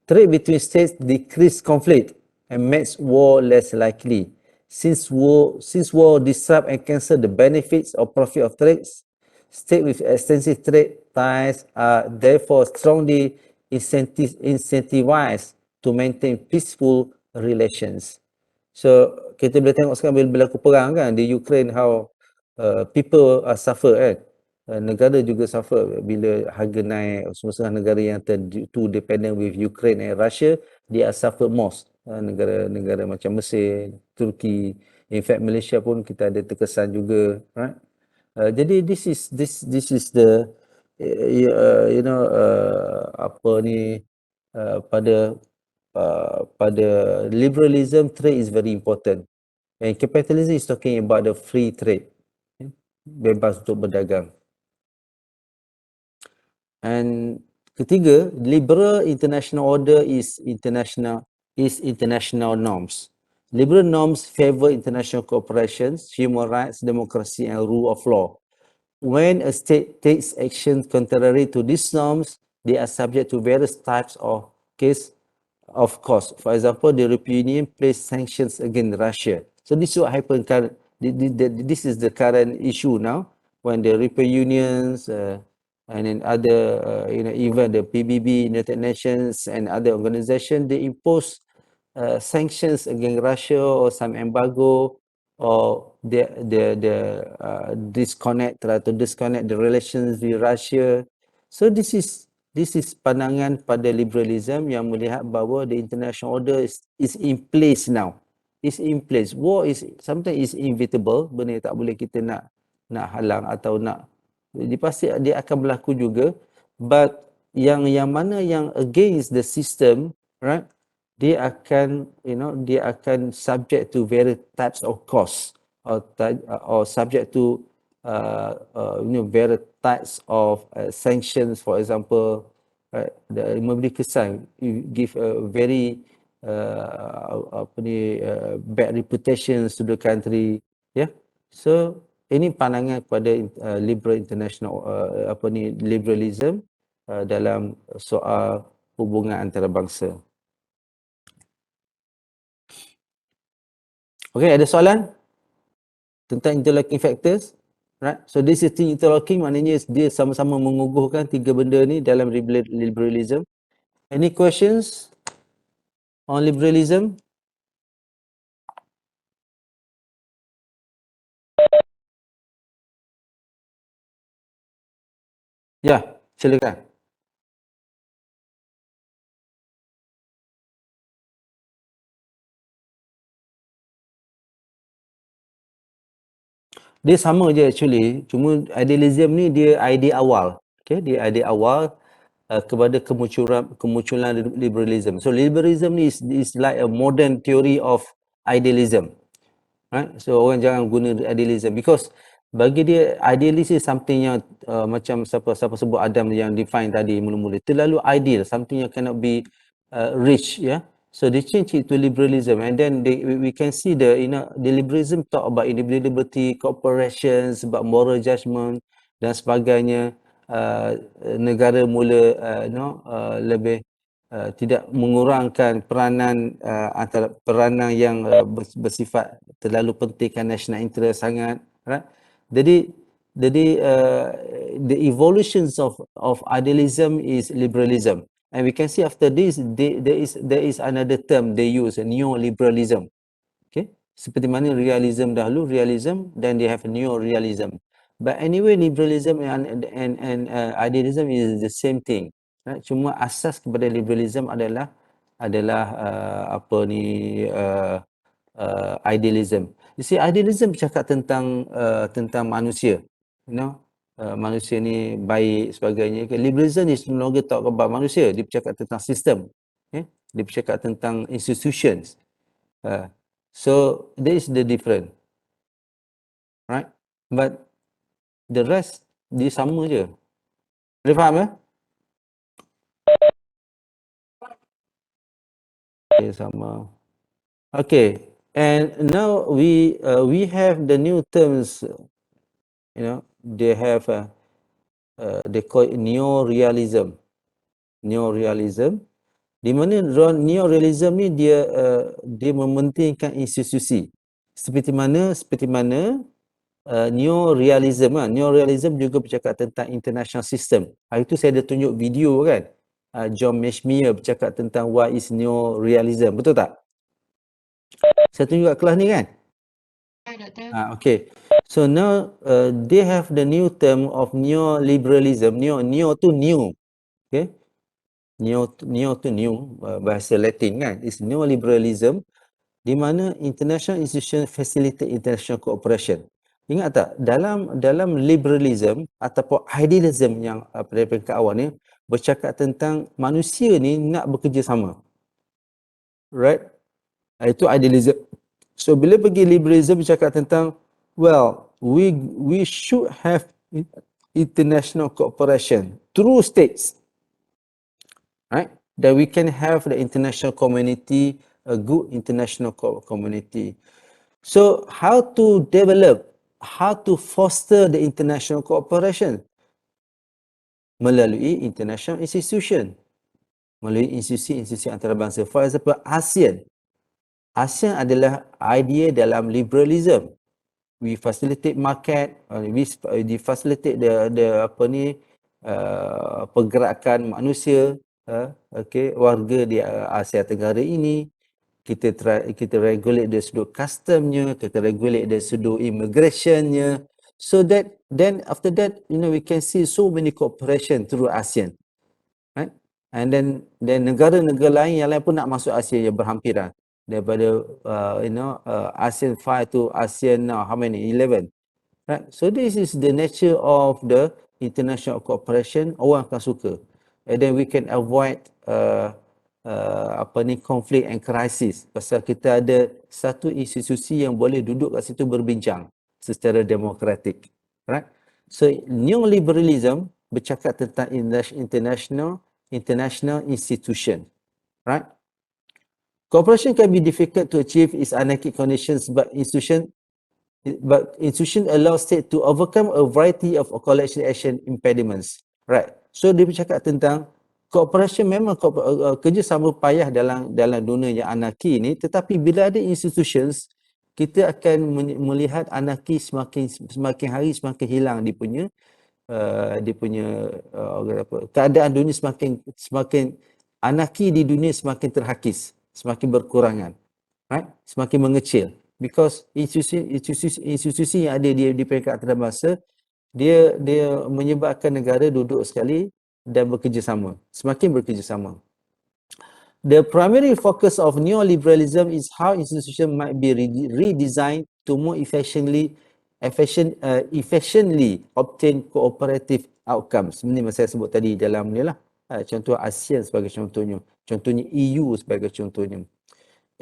Trade between states decrease conflict and makes war less likely. Since war disrupt and cancel the benefits or profit of trades, states with extensive trade ties are therefore strongly incentivized to maintain peaceful relations. So kita boleh tengok sekarang bila berlaku perang kan di Ukraine, how people suffer kan. Negara juga suffer bila harga naik, semua negara yang too dependent with Ukraine and Russia, they are suffer most. Negara macam Mesir, Turki, in fact Malaysia pun kita ada terkesan juga, right? Jadi this is the pada liberalism, trade is very important. And capitalism is talking about the free trade, bebas untuk berdagang. And ketiga, liberal international order is international norms. Liberal norms favor international cooperation, human rights, democracy, and rule of law. When a state takes action contrary to these norms, they are subject to various types of costs. For example, the European Union placed sanctions against Russia. So this is what happened. This is the current issue now, when the European Unions and then other, even the PBB, United Nations, and other organizations, they impose sanctions against Russia or some embargo, or try to disconnect the relations with Russia. So this is pandangan pada liberalism yang melihat bahawa the international order is in place now. Is in place. War is sometimes is inevitable, benda yang tak boleh kita nak halang atau pasti dia akan berlaku juga. But yang mana yang against the system, right? Dia akan subject to various types of costs or subject to various types of sanctions, for example, right? Memberi kesan, you give a very bad reputations to the country, yeah. So ini pandangan kepada liberal international liberalism dalam soal hubungan antarabangsa. Okey, ada soalan tentang interlocking factors? Right? So this is interlocking, maknanya dia sama-sama mengukuhkan tiga benda ni dalam liberalism. Any questions on liberalism? Ya, silakan. Dia sama je actually, cuma idealism ni dia idea awal. Okay, dia idea awal kepada kemunculan liberalism. So liberalism ni is like a modern theory of idealism. Right? So orang jangan guna idealism because bagi dia idealism is something yang macam siapa sebut Adam yang define tadi mula-mula, terlalu ideal, something yang cannot be reached, yeah. So they change it to liberalism, and then we can see the liberalism talk about individual liberty, corporations, about moral judgment dan sebagainya. Negara mula lebih tidak mengurangkan peranan antara peranan yang bersifat terlalu pentingkan national interest sangat, right? Jadi the evolutions of idealism is liberalism, and we can see after this there is another term they use, neoliberalism. Okay, seperti mana realism dahulu, realism, then they have neorealism. But anyway, liberalism and idealism is the same thing. Right? Cuma asas kepada liberalism adalah idealism. You see, idealism bercakap tentang manusia, manusia ni baik sebagainya. Liberalism is no longer talk about manusia, dia bercakap tentang sistem, dia bercakap tentang institutions. So there is the difference, right? But the rest dia sama je. Boleh faham ya? Okay, sama. Okay, and now we have the new terms. They have they call it neorealism. Neorealism, di mana neorealism ni dia mementingkan institusi. Seperti mana neorealism neorealism juga bercakap tentang international system. Hari tu saya ada tunjuk video kan, John Mashmere bercakap tentang what is neorealism, betul tak? Saya tunjuk kat kelas ni kan? Okay. So now they have the new term of neoliberalism. Neo tu new. Okay. Neo tu new, bahasa Latin kan. It's neoliberalism, di mana international institution facilitate international cooperation. Ingat tak, dalam liberalism ataupun idealism yang pada peringkat awal ni bercakap tentang manusia ni nak bekerjasama. Right? Itu idealism. So bila pergi liberalism bercakap tentang we should have international cooperation through states. Right? That we can have the international community, a good international community. So how to develop, how to foster the international cooperation? Melalui international institution. Melalui institusi antarabangsa. For example, ASEAN. ASEAN adalah idea dalam liberalism. We facilitate market, we facilitate the pergerakan manusia, warga di Asia Tenggara ini. Kita regulate dari sudut customnya, kita regulate dari sudut immigrationnya. So that then after that, we can see so many cooperation through ASEAN, right? And then negara-negara lain yang lain pun nak masuk ASEAN yang berhampiran. Daripada ASEAN 5 to ASEAN now, how many? 11. Right? So this is the nature of the international cooperation. Orang akan suka. And then we can avoid conflict and crisis, pasal kita ada satu institusi yang boleh duduk kat situ berbincang secara demokratik, right? So neoliberalism bercakap tentang international institution, right? Cooperation can be difficult to achieve its anarchic conditions, but institution allow state to overcome a variety of collection action impediments. Right. So dia bercakap tentang cooperation memang kerjasama payah dalam dunia yang anarki ni, tetapi bila ada institutions, kita akan melihat anarki semakin hari semakin hilang keadaan dunia semakin anarki di dunia semakin terhakis, semakin berkurangan, right? Semakin mengecil, because institusi yang ada di peringkat antarabangsa, dia menyebabkan negara duduk sekali dan bekerjasama, semakin bekerjasama. The primary focus of neoliberalism is how institutions might be redesigned to more efficiently obtain cooperative outcomes. Ini yang saya sebut tadi dalam ni lah. Contoh ASEAN sebagai contohnya EU sebagai contohnya.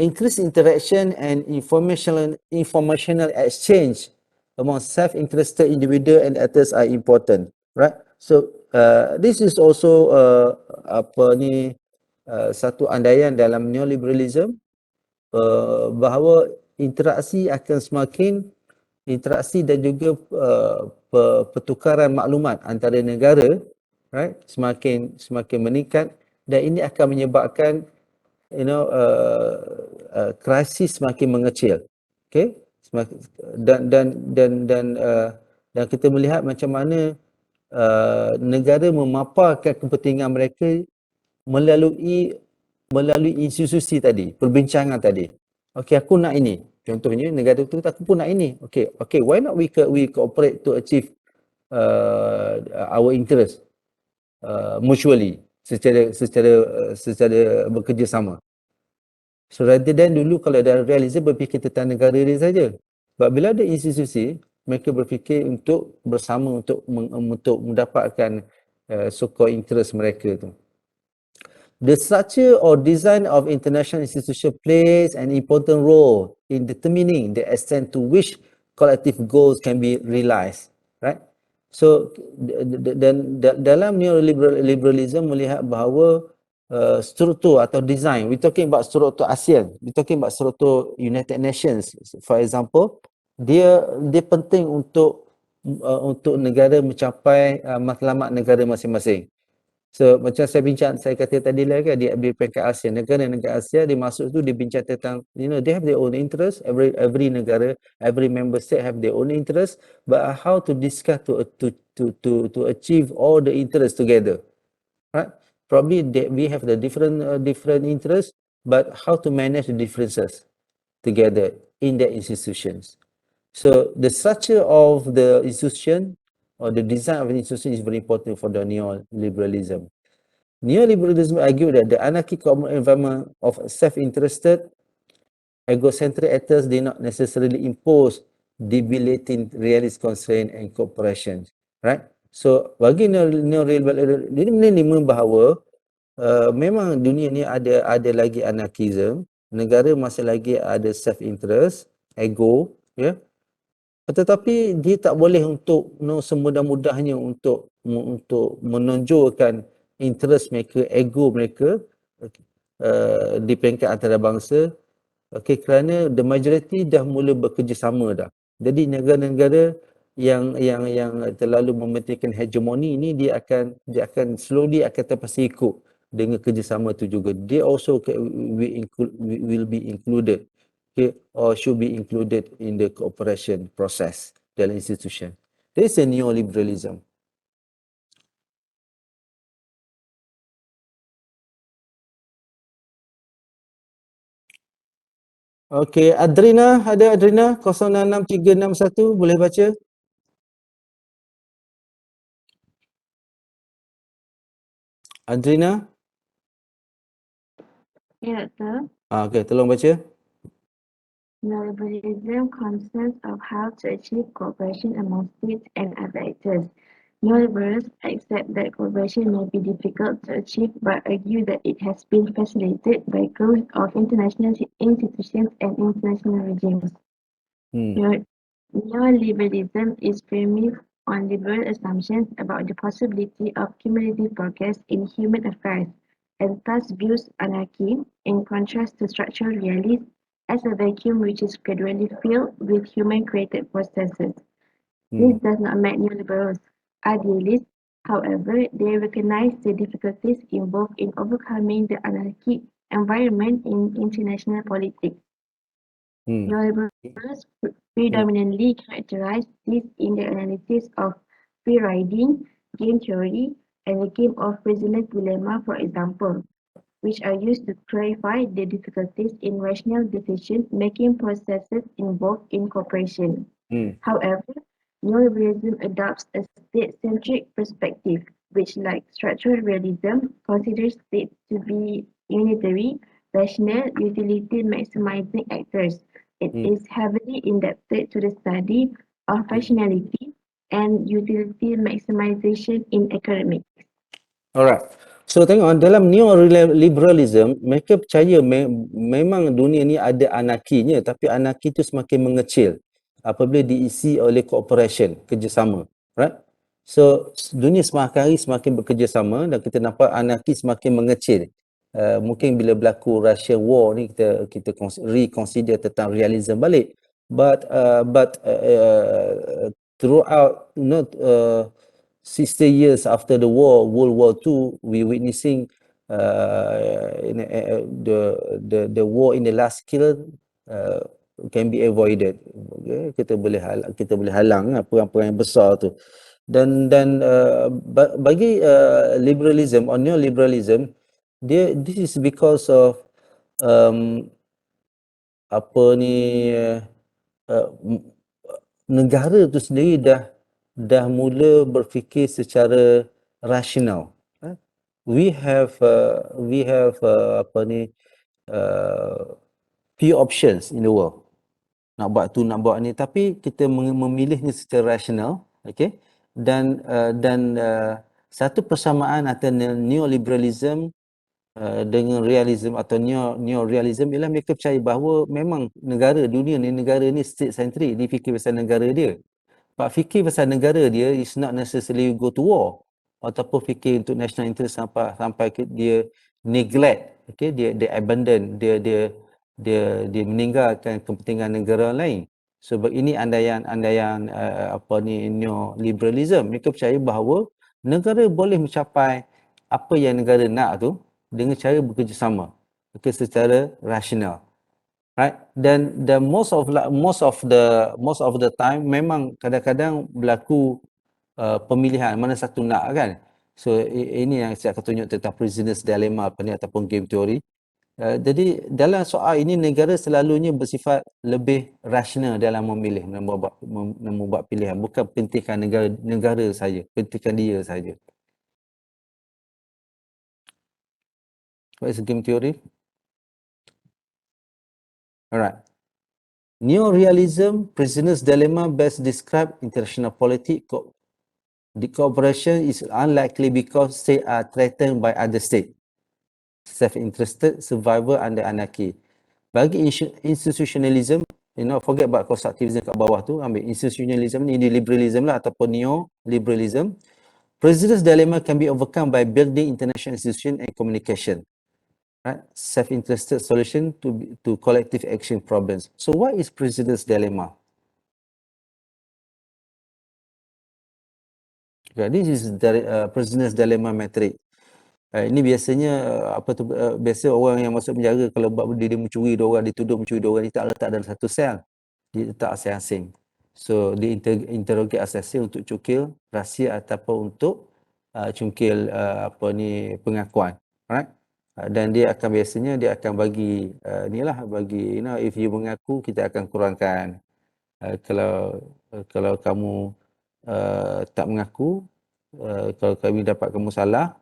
Increased interaction and informational exchange among self-interested individual and actors are important, right? So this is also satu andaian dalam neoliberalism, bahawa interaksi dan juga pertukaran maklumat antara negara, right, semakin meningkat, dan ini akan menyebabkan krisis semakin mengecil. Okay, dan kita melihat macam mana negara memaparkan kepentingan mereka melalui institusi tadi, perbincangan tadi. Okay, aku nak ini. Contohnya negara tu aku pun nak ini. Okay, why not we cooperate to achieve our interest mutually, secara bekerjasama. So rather than dulu kalau ada realism berfikir tentang negara dia saja. Sebab bila ada institusi, mereka berfikir untuk bersama untuk mendapatkan so-called interest mereka tu. The structure or design of international institution plays an important role in determining the extent to which collective goals can be realized, right? So dalam neoliberalism melihat bahawa struktur atau design, we talking about struktur ASEAN, we talking about struktur United Nations, for example, dia penting untuk negara mencapai matlamat negara masing-masing. So macam saya kata tadi lah kan, di peringkat Asia, negara-negara Asia dia masuk tu, dia bincang tentang, they have their own interest, every negara, every member state have their own interest, but how to discuss to achieve all the interests together, right? Probably we have the different interests, but how to manage the differences together in the institutions. So the structure of the institution or the design of an institution is very important for the neoliberalism. Neoliberalism argued that the anarchic environment of self-interested, egocentric actors did not necessarily impose debilitating realist constraint and cooperation, right? So bagi neoliberalism, dia menerima bahawa memang dunia ni ada lagi anarkism, negara masih lagi ada self-interest, ego, ya. Tetapi dia tak boleh untuk semudah-mudahnya untuk menonjolkan interest mereka, ego mereka di peringkat antarabangsa. Okay, kerana the majority dah mula bekerjasama dah. Jadi negara-negara yang terlalu mementingkan hegemoni ni, dia akan slowly akan terpaksa ikut dengan kerjasama tu juga. They also will be included, okay, or should be included in the cooperation process dalam institution. This is a neoliberalism. Okay, Adrina, ada Adrina 066361, boleh baca? Adrina? Ya, Doktor. Okay, tolong baca. Neoliberalism concerns of how to achieve cooperation among states and other actors. Neoliberals accept that cooperation may be difficult to achieve but argue that it has been facilitated by growth of international institutions and international regimes. Neoliberalism is premised on liberal assumptions about the possibility of cumulative progress in human affairs and thus views anarchy, in contrast to structural realism, as a vacuum which is gradually filled with human-created processes. This does not make neoliberals idealists. However, they recognize the difficulties involved in overcoming the anarchic environment in international politics. Neoliberals predominantly characterize this in their analysis of free riding, game theory, and the game of prisoner's dilemma, for example, which are used to clarify the difficulties in rational decision-making processes involved in cooperation. However, neoliberalism adopts a state-centric perspective, which, like structural realism, considers states to be unitary, rational, utility-maximizing actors. It is heavily indebted to the study of rationality and utility maximization in economics. Alright. So tengok dalam neoliberalism mereka percaya memang dunia ni ada anarkinya, tapi anarki itu semakin mengecil apabila diisi oleh cooperation, kerjasama. Right? So dunia semakin hari semakin bekerjasama dan kita nampak anarki semakin mengecil. Mungkin bila berlaku Russian War ni kita reconsider tentang realism balik. But throughout 60 years after the war, World War II, we witnessing the war in the last kill can be avoided. Okay? Kita boleh halang perang-perang yang besar tu. Dan bagi liberalism or neoliberalism, this is because of negara tu sendiri dah mula berfikir secara rasional. We have few options in the world. Nak buat tu, nak buat ni, tapi kita memilihnya secara rasional, okay? Dan satu persamaan antara neoliberalism dengan realism atau neorealism ialah mereka percaya bahawa memang negara ni state centric, dia fikir pasal negara dia. Pak fikir pasal negara dia is not necessarily go to war ataupun fikir untuk national interest sampai dia neglect, okay, dia abandon, dia meninggalkan kepentingan negara lain. Sebab ini andaian neoliberalism. Mereka percaya bahawa negara boleh mencapai apa yang negara nak tu dengan cara bekerjasama, okay, secara rasional. Right? Dan most of the time memang kadang-kadang berlaku pemilihan mana satu nak, kan. So ini yang saya akan tunjuk tentang prisoner's dilemma ataupun game theory. Jadi dalam soal ini negara selalunya bersifat lebih rasional dalam memilih, membuat pilihan, bukan pentingkan negara saja, pentingkan dia saja. What is game theory? Alright. Neorealism, prisoner's dilemma best describe international politics. The cooperation is unlikely because states are threatened by other states. Self-interested, survival under anarchy. Bagi institutionalism, forget about constructivism kat bawah tu, ambil institutionalism ni, liberalism lah ataupun neoliberalism. Prisoner's dilemma can be overcome by building international institution and communication. Right? Self-interested solution to collective action problems. So what is prisoner's dilemma? Okay, this is prisoner's dilemma metric. Ini biasanya biasa orang yang masuk penjara kalau buat benda dia mencuri dua orang, dituduh mencuri dua orang, dia tak letak dalam satu sel. Dia letak asing-asing. So dia interrogate asing untuk cukil rahsia ataupun untuk cungkil pengakuan. Alright? Dan dia akan biasanya bagi bagi if you mengaku kita akan kurangkan, kalau kamu tak mengaku, kalau kami dapat kamu salah,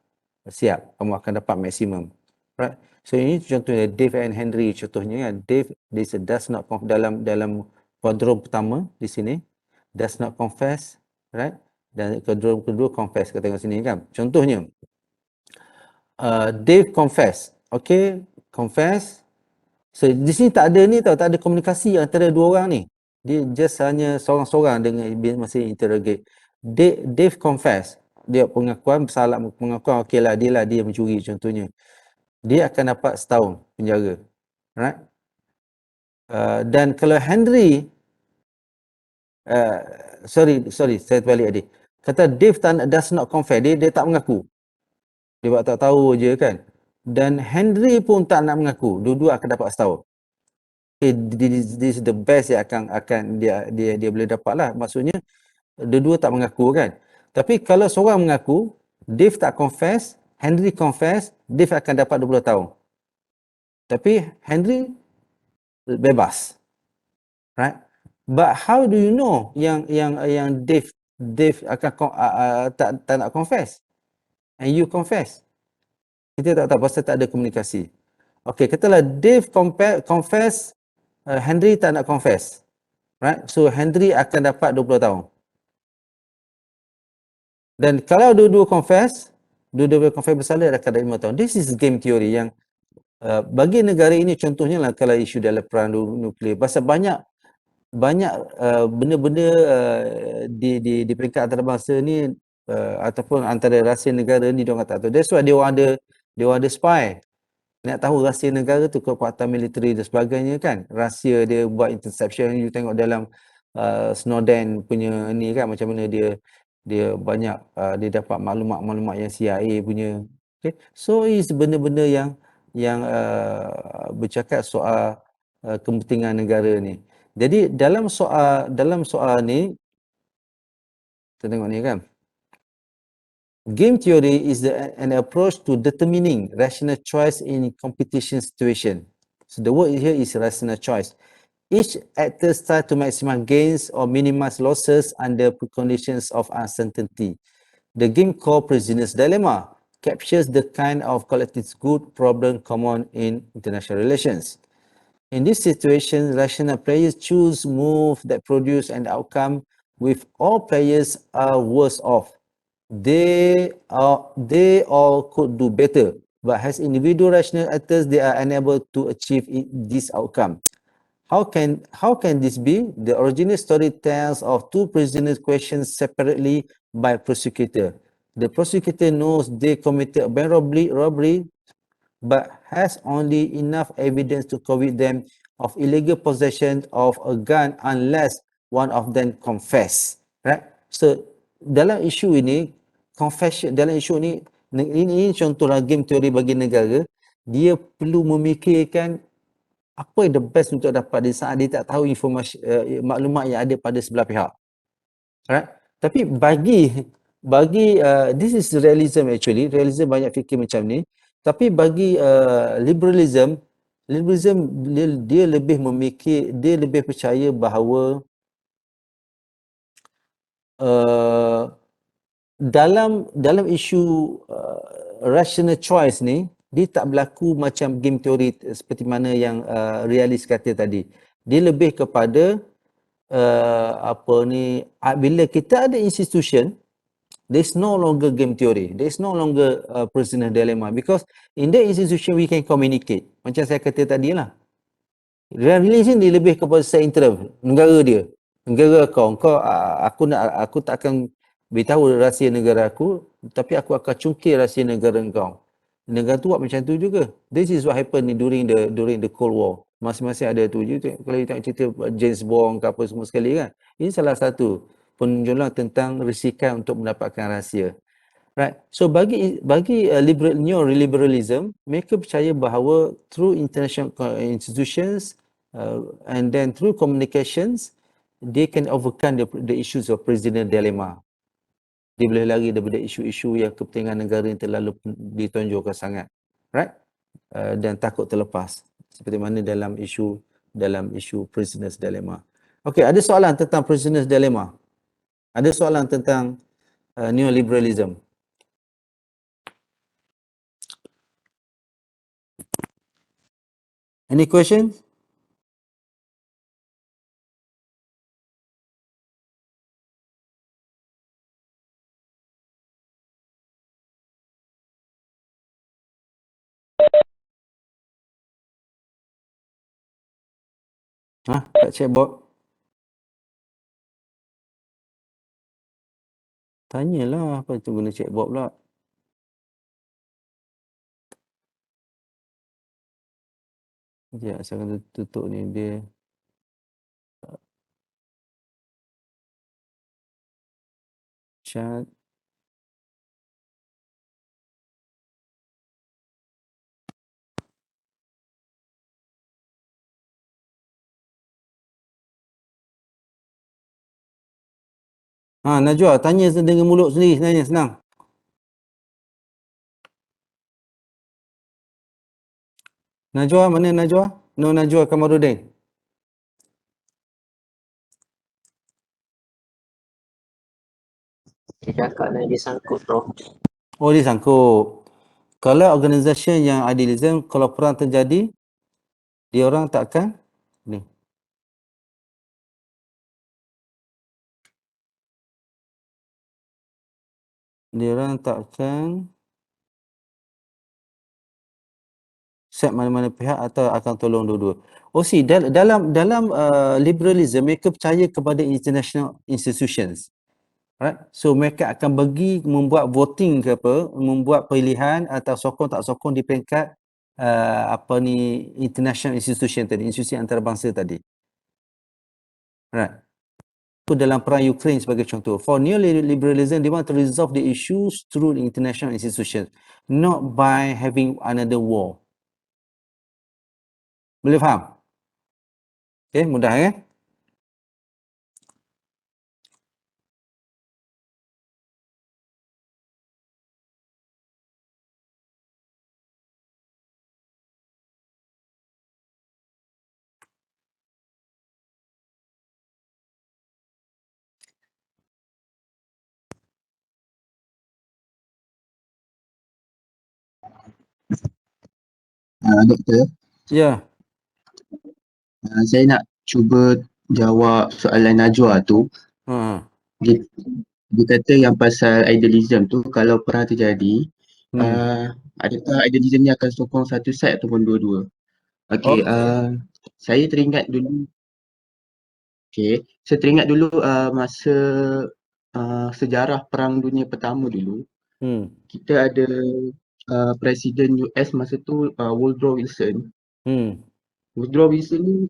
siap, kamu akan dapat maksimum. Right? So ini contohnya Dave and Henry, contohnya kan. Dave does not dalam kuadron pertama di sini, does not confess, right? dan kedua confess. Kita tengok sini kan. Contohnya, Dave confess. Okay, confess. So, di sini tak ada ni tau, tak ada komunikasi antara dua orang ni. Dia just hanya seorang-seorang dengan masih interrogate. Dave confess. Dia pengakuan, bersalah pengakuan, okey lah dia mencuri contohnya. Dia akan dapat setahun penjara. Right? Dan kalau Henry, sorry, saya terbalik tadi. Kata Dave does not confess, dia tak mengaku. Dia buat tak tahu je kan. Dan Henry pun tak nak mengaku. Dua-dua akan dapat setahun. Okay, this is the best yang akan dia boleh dapat lah. Maksudnya, dua-dua tak mengaku kan. Tapi kalau seorang mengaku, Dave tak confess, Henry confess, Dave akan dapat 20 tahun. Tapi Henry bebas. Right? But how do you know yang Dave akan tak nak confess? And you confess? Kita tak tahu pasal tak ada komunikasi. Okay, katalah Dave confess, Henry tak nak confess. Right? So Henry akan dapat 20 tahun. Dan kalau dua-dua confess bersalah, dia akan dapat 5 tahun. This is game theory yang bagi negara ini contohnya lah kalau isu dalam perang nuklear. Pasal banyak benda-benda di peringkat antarabangsa ni ataupun antara rahsia negara ni diorang tak tahu. That's why dia orang ada spy. Nak tahu rahsia negara tu, kekuatan militeri dan sebagainya kan. Rahsia dia buat interception, you tengok dalam Snowden punya ni kan, macam mana dia banyak dia dapat maklumat-maklumat yang CIA punya. Okay. So is benda-benda yang bercakap soal kepentingan negara ni. Jadi dalam soal ni, kita tengok ni kan. Game theory is an approach to determining rational choice in competition situation. So the word here is rational choice. Each actor tries to maximize gains or minimize losses under conditions of uncertainty. The game called Prisoner's Dilemma captures the kind of collective good problem common in international relations. In this situation, rational players choose moves that produce an outcome with all players are worse off. They all could do better, but as individual rational actors, they are unable to achieve this outcome. How can this be? The original story tells of two prisoners questioned separately by prosecutor. The prosecutor knows they committed a bank robbery, but has only enough evidence to convict them of illegal possession of a gun unless one of them confess. Right? So dalam isu ini, confession dalam isu ini contohlah game teori bagi negara, dia perlu memikirkan apa yang the best untuk dapat di saat dia tak tahu informasi maklumat yang ada pada sebelah pihak. Right? Tapi bagi this is realism actually. Realism banyak fikir macam ni. Tapi bagi liberalism dia lebih memikir, dia lebih percaya bahawa dalam isu rational choice ni, dia tak berlaku macam game theory seperti mana yang realis kata tadi. Dia lebih kepada bila kita ada institution, there's no longer game theory, there's no longer prisoner dilemma, because in that institution we can communicate. Macam saya kata tadi lah, realism dia lebih kepada saya interest negara dia, negara aku tak akan beritahu rahsia negara aku, tapi aku akan cungkil rahsia negara kau. Negara tu buat macam tu juga. This is what happened during the Cold War. Masing-masing ada tu. Kalau you tengok cerita James Bond ke apa semua sekali kan, ini salah satu penunjukan tentang risikan untuk mendapatkan rahsia. Right. So bagi neoliberalism, mereka percaya bahawa through international institutions and then through communications, they can overcome the issues of prisoner dilemma. Dia boleh lari daripada isu-isu yang kepentingan negara yang terlalu ditonjolkan sangat. Right? Dan takut terlepas. Seperti mana dalam isu prisoners dilemma. Okay, ada soalan tentang prisoners dilemma? Ada soalan tentang neoliberalism? Any questions? Kat chatbot. Tanyalah apa tu guna chatbot pula. Sekejap, saya akan tutup ni dia. Chat. Najwa, tanya dengan mulut sendiri sebenarnya, senang. Najwa, mana Najwa? No Najwa Kamarudin. Dia cakap nak disangkut, Prof. Oh, dia sangkut. Kalau organisasi yang idealism, kalau perang terjadi, dia orang takkan ni. Dia orang takkan set mana-mana pihak atau akan tolong dua-dua. Oh, dalam liberalism, mereka percaya kepada international institutions. Right? So mereka akan membuat voting ke apa, membuat pilihan atau sokong tak sokong di peringkat international institution tadi, institusi antarabangsa tadi. Right. Dalam perang Ukraine sebagai contoh. For neoliberalism, they want to resolve the issues through the international institutions, not by having another war. Boleh faham? Okay, mudah Doktor, Ya. saya nak cuba jawab soalan Najwa tu. Dia, dia kata yang pasal idealism tu, kalau perang terjadi, adakah idealism ni akan sokong satu side ataupun dua-dua? Okey, saya teringat dulu masa sejarah Perang Dunia Pertama dulu, kita ada Presiden US masa tu Woodrow Wilson. Woodrow Wilson ni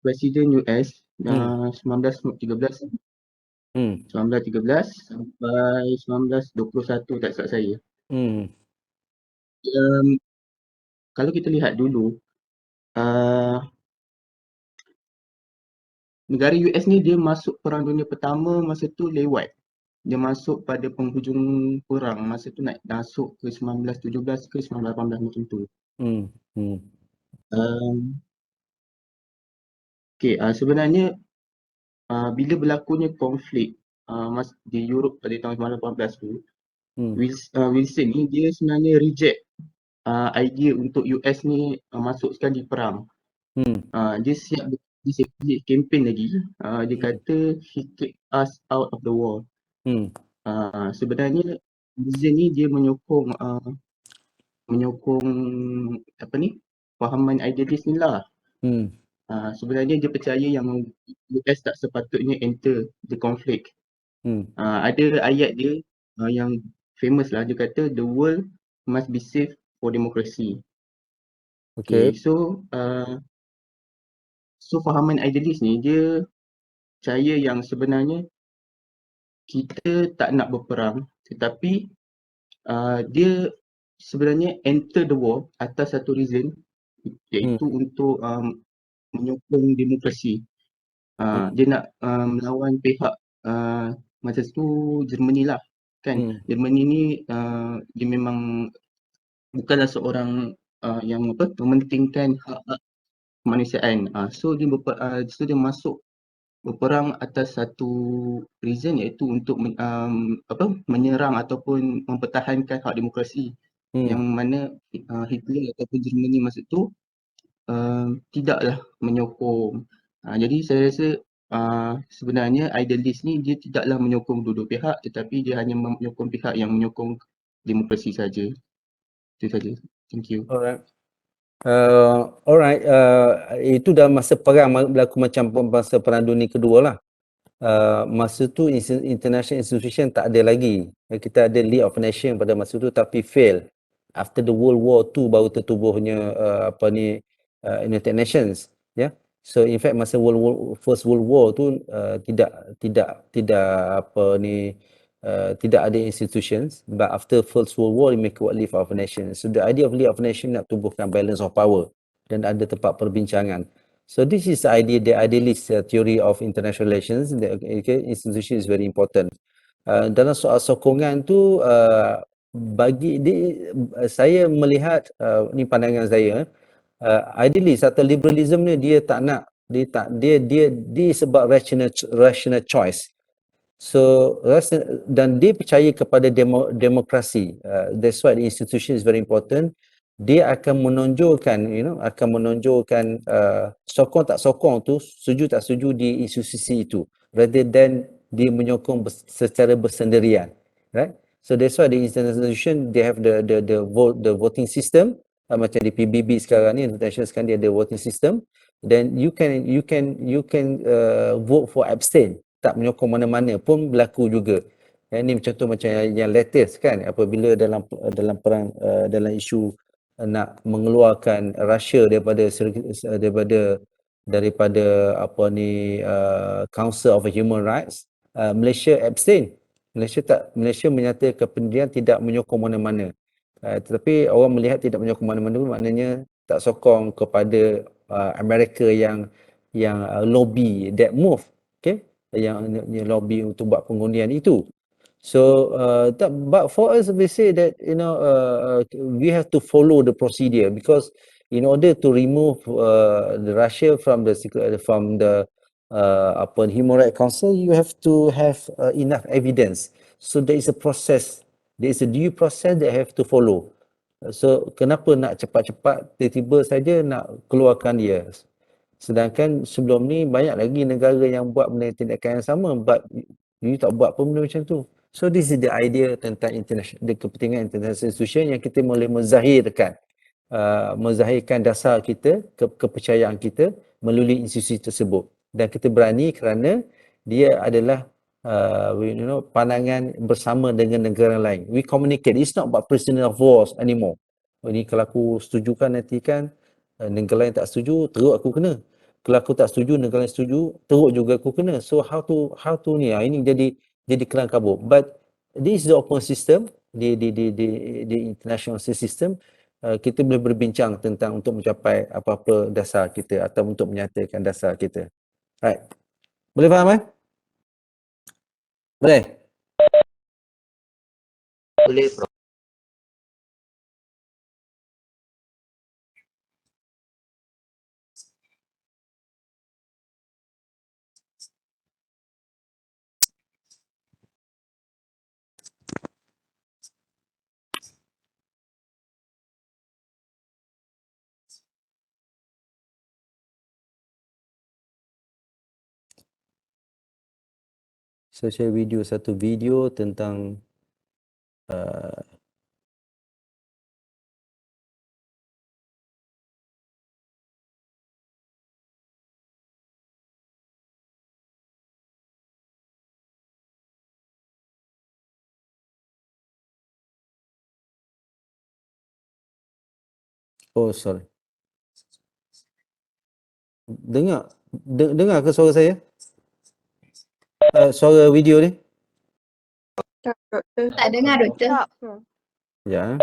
Presiden US 1913 sampai 1921 tak silap saya. Kalau kita lihat dulu, negara US ni dia masuk Perang Dunia Pertama masa tu lewat. Dia masuk pada penghujung perang, masa tu nak masuk ke 1917 ke 1918 macam tu. Sebenarnya bila berlakunya konflik di Europe pada tahun 1918 tu, Wilson ni dia sebenarnya reject idea untuk US ni masuk sekali perang. Dia siap kempen lagi. Dia kata he kick us out of the war. Sebenarnya Wilson ni dia menyokong fahaman idealis ni lah. Sebenarnya dia percaya yang US tak sepatutnya enter the conflict. Ada ayat dia yang famous lah, dia kata the world must be safe for democracy. So fahaman idealis ni dia percaya yang sebenarnya kita tak nak berperang, tetapi dia sebenarnya enter the war atas satu reason, iaitu untuk menyokong demokrasi. Dia nak melawan pihak masa tu Germany lah kan. Germany ni dia memang bukanlah seorang yang mementingkan hak kemanusiaan. So dia masuk berperang atas satu reason, iaitu untuk menyerang ataupun mempertahankan hak demokrasi, yang mana Hitler ataupun Germany masa tu tidaklah menyokong. Jadi saya rasa sebenarnya idealis ni dia tidaklah menyokong dua-dua pihak, tetapi dia hanya menyokong pihak yang menyokong demokrasi saja. Itu saja. Thank you. Alright. Alright, itu dalam masa perang berlaku macam masa Perang Dunia Kedua lah. Masa tu international institution tak ada lagi. Kita ada League of Nations pada masa tu tapi fail. After the World War II baru tertubuhnya United Nations, ya. Yeah? So in fact masa First World War tu tidak ada institutions, but after First World War they make what League of Nations. So the idea of League of Nations nak tubuhkan balance of power dan ada tempat perbincangan. So this is the idea, the idealist theory of international relations. The institution is very important. Dalam soal sokongan tu, saya melihat, ni pandangan saya, idealist atau liberalism ni dia tak nak, dia sebab rational choice. So dan dia percaya kepada demokrasi. That's why the institution is very important. Dia akan menonjolkan, sokong tak sokong tu, setuju tak setuju di institusi itu, rather than dia menyokong secara bersendirian, right? So that's why the institution they have the voting system, macam di PBB sekarang ni, international sekarang dia ada voting system. Then you can vote for abstain, tak menyokong mana-mana pun berlaku juga. Ini contoh macam yang latest kan, apabila dalam perang, dalam isu nak mengeluarkan Russia daripada Council of Human Rights, Malaysia abstain. Malaysia menyatakan kepentingan tidak menyokong mana-mana. Tetapi orang melihat tidak menyokong mana-mana maknanya tak sokong kepada Amerika yang lobby that move, okay, yang lobby untuk buat pengundian itu. So but for us we say that we have to follow the procedure, because in order to remove the Russia from the Human Rights Council, you have to have enough evidence. So there is a process, there is a due process that have to follow. So kenapa nak cepat-cepat tiba-tiba saja nak keluarkan dia? Sedangkan sebelum ni banyak lagi negara yang buat benda tindakan yang sama, but you tak buat pun benda macam tu. So this is the idea tentang kepentingan international institution yang kita boleh menzahirkan dasar kita, kepercayaan kita melalui institusi tersebut. Dan kita berani kerana dia adalah pandangan bersama dengan negara lain. We communicate. It's not about prisoner of wars anymore. Ini kalau aku setujukan nanti kan, negara lain tak setuju, teruk aku kena. Kalau aku tak setuju, negara lain setuju, teruk juga aku kena. So how to ni, ini jadi kelang kabut. But this is the open system, di international system. Kita boleh berbincang tentang untuk mencapai apa-apa dasar kita atau untuk menyatakan dasar kita. Right. Boleh faham kan? Boleh? Boleh, Prof. Saya share satu video tentang sorry. Dengar ke suara saya? Suara video ni? Tak dengar, Doktor. Ya.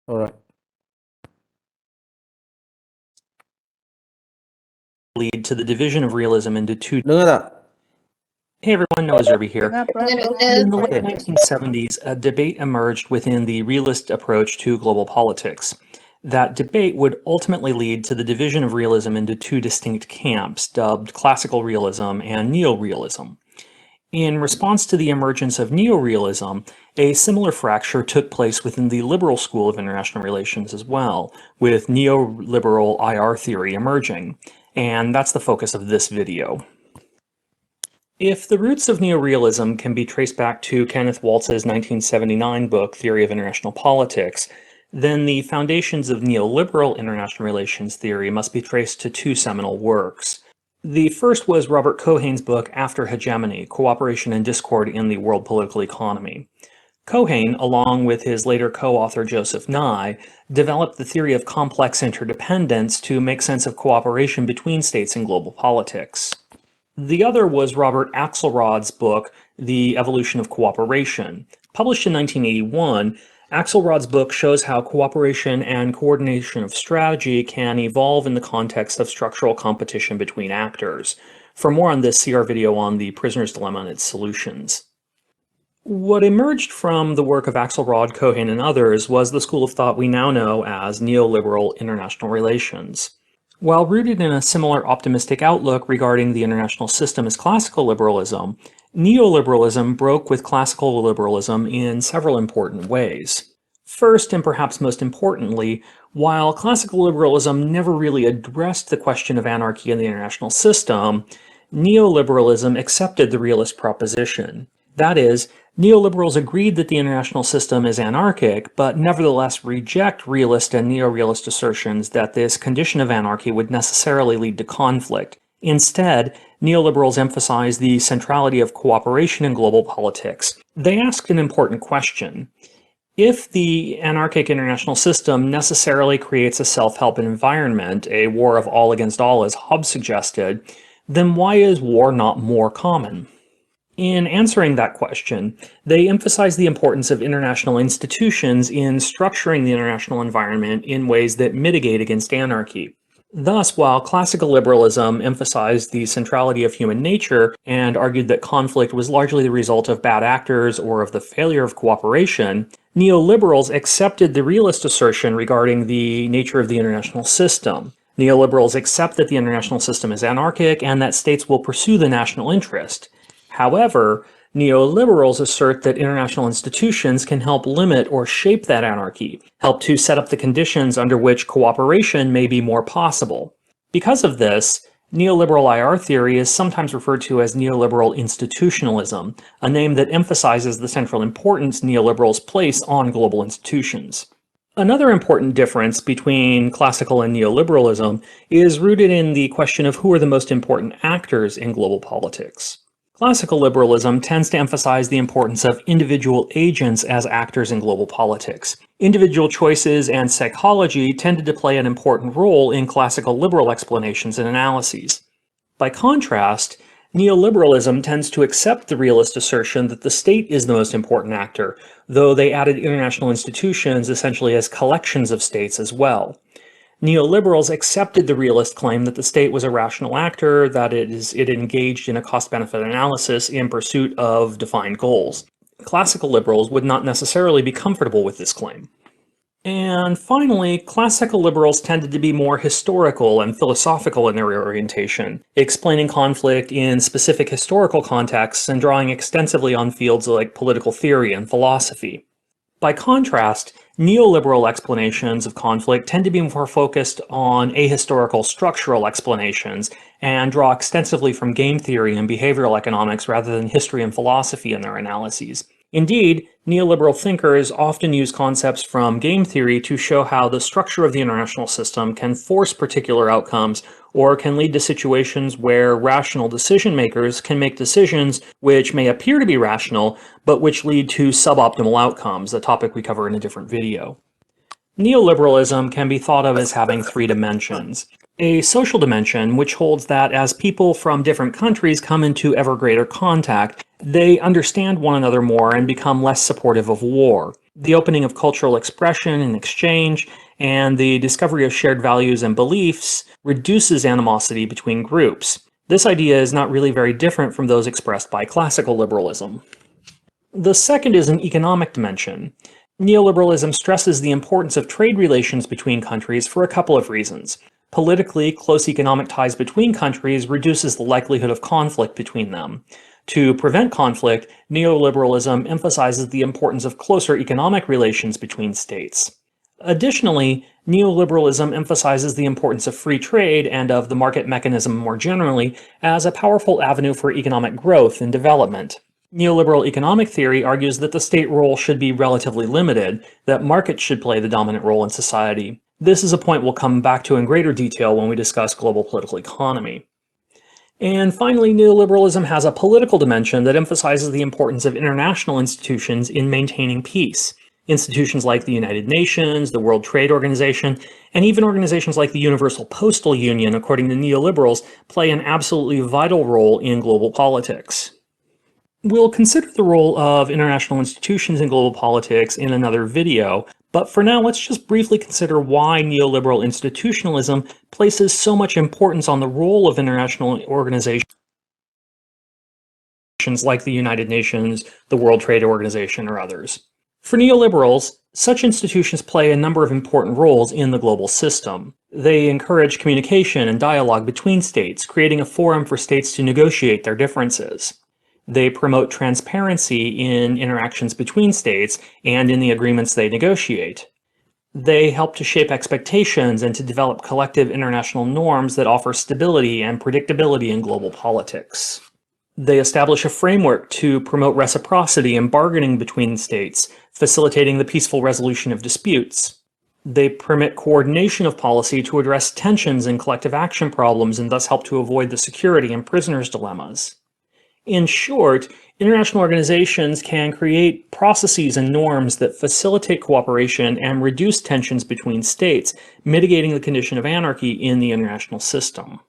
Alright. Lead to the division of realism into two. Dengar tak? Hey everyone, Noah Zerby here. Dengar, Prof? In the late Okay. 1970s, a debate emerged within the realist approach to global politics. That debate would ultimately lead to the division of realism into two distinct camps, dubbed classical realism and neorealism. In response to the emergence of neorealism, a similar fracture took place within the liberal school of international relations as well, with neoliberal IR theory emerging. And that's the focus of this video. If the roots of neorealism can be traced back to Kenneth Waltz's 1979 book, Theory of International Politics, then the foundations of neoliberal international relations theory must be traced to two seminal works. The first was Robert Cohen's book, After Hegemony, Cooperation and Discord in the World Political Economy. Cohen, along with his later co-author Joseph Nye, developed the theory of complex interdependence to make sense of cooperation between states in global politics. The other was Robert Axelrod's book, The Evolution of Cooperation. Published in 1981, Axelrod's book shows how cooperation and coordination of strategy can evolve in the context of structural competition between actors. For more on this, see our video on the prisoner's dilemma and its solutions. What emerged from the work of Axelrod, Cohen, and others was the school of thought we now know as neoliberal international relations. While rooted in a similar optimistic outlook regarding the international system as classical liberalism, neoliberalism broke with classical liberalism in several important ways. First, and perhaps most importantly, while classical liberalism never really addressed the question of anarchy in the international system, neoliberalism accepted the realist proposition. That is, neoliberals agreed that the international system is anarchic, but nevertheless reject realist and neorealist assertions that this condition of anarchy would necessarily lead to conflict. Instead, neoliberals emphasize the centrality of cooperation in global politics. They asked an important question. If the anarchic international system necessarily creates a self-help environment, a war of all against all as Hobbes suggested, then why is war not more common? In answering that question, they emphasize the importance of international institutions in structuring the international environment in ways that mitigate against anarchy. Thus, while classical liberalism emphasized the centrality of human nature and argued that conflict was largely the result of bad actors or of the failure of cooperation, neoliberals accepted the realist assertion regarding the nature of the international system. Neoliberals accept that the international system is anarchic and that states will pursue the national interest. However, neoliberals assert that international institutions can help limit or shape that anarchy, help to set up the conditions under which cooperation may be more possible. Because of this, neoliberal IR theory is sometimes referred to as neoliberal institutionalism, a name that emphasizes the central importance neoliberals place on global institutions. Another important difference between classical and neoliberalism is rooted in the question of who are the most important actors in global politics. Classical liberalism tends to emphasize the importance of individual agents as actors in global politics. Individual choices and psychology tended to play an important role in classical liberal explanations and analyses. By contrast, neoliberalism tends to accept the realist assertion that the state is the most important actor, though they added international institutions essentially as collections of states as well. Neoliberals accepted the realist claim that the state was a rational actor, that it engaged in a cost-benefit analysis in pursuit of defined goals. Classical liberals would not necessarily be comfortable with this claim. And finally, classical liberals tended to be more historical and philosophical in their orientation, explaining conflict in specific historical contexts and drawing extensively on fields like political theory and philosophy. By contrast, neoliberal explanations of conflict tend to be more focused on ahistorical structural explanations and draw extensively from game theory and behavioral economics rather than history and philosophy in their analyses. Indeed, neoliberal thinkers often use concepts from game theory to show how the structure of the international system can force particular outcomes or can lead to situations where rational decision makers can make decisions which may appear to be rational, but which lead to suboptimal outcomes, a topic we cover in a different video. Neoliberalism can be thought of as having three dimensions. a social dimension which holds that as people from different countries come into ever greater contact, they understand one another more and become less supportive of war. The opening of cultural expression and exchange, and the discovery of shared values and beliefs reduces animosity between groups. This idea is not really very different from those expressed by classical liberalism. The second is an economic dimension. Neoliberalism stresses the importance of trade relations between countries for a couple of reasons. Politically, close economic ties between countries reduces the likelihood of conflict between them. To prevent conflict, neoliberalism emphasizes the importance of closer economic relations between states. Additionally, neoliberalism emphasizes the importance of free trade and of the market mechanism more generally as a powerful avenue for economic growth and development. Neoliberal economic theory argues that the state role should be relatively limited, that markets should play the dominant role in society. This is a point we'll come back to in greater detail when we discuss global political economy. And finally, neoliberalism has a political dimension that emphasizes the importance of international institutions in maintaining peace. Institutions like the United Nations, the World Trade Organization, and even organizations like the Universal Postal Union, according to neoliberals, play an absolutely vital role in global politics. We'll consider the role of international institutions in global politics in another video, but for now let's just briefly consider why neoliberal institutionalism places so much importance on the role of international organizations like the United Nations, the World Trade Organization, or others. For neoliberals, such institutions play a number of important roles in the global system. They encourage communication and dialogue between states, creating a forum for states to negotiate their differences. They promote transparency in interactions between states and in the agreements they negotiate. They help to shape expectations and to develop collective international norms that offer stability and predictability in global politics. They establish a framework to promote reciprocity and bargaining between states, facilitating the peaceful resolution of disputes. They permit coordination of policy to address tensions and collective action problems and thus help to avoid the security and prisoners' dilemmas. In short, international organizations can create processes and norms that facilitate cooperation and reduce tensions between states, mitigating the condition of anarchy in the international system.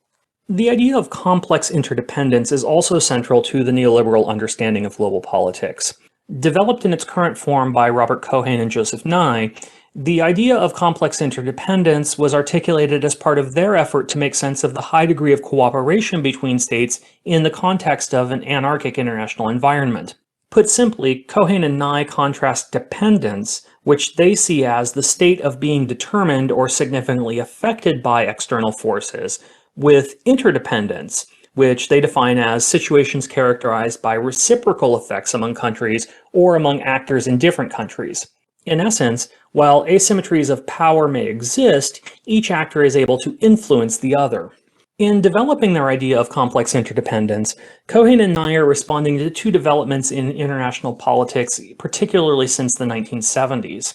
The idea of complex interdependence is also central to the neoliberal understanding of global politics. Developed in its current form by Robert Cohen and Joseph Nye, the idea of complex interdependence was articulated as part of their effort to make sense of the high degree of cooperation between states in the context of an anarchic international environment. Put simply, Cohen and Nye contrast dependence, which they see as the state of being determined or significantly affected by external forces, with interdependence, which they define as situations characterized by reciprocal effects among countries or among actors in different countries. In essence, while asymmetries of power may exist, each actor is able to influence the other. In developing their idea of complex interdependence, Cohen and Nye are responding to two developments in international politics, particularly since the 1970s.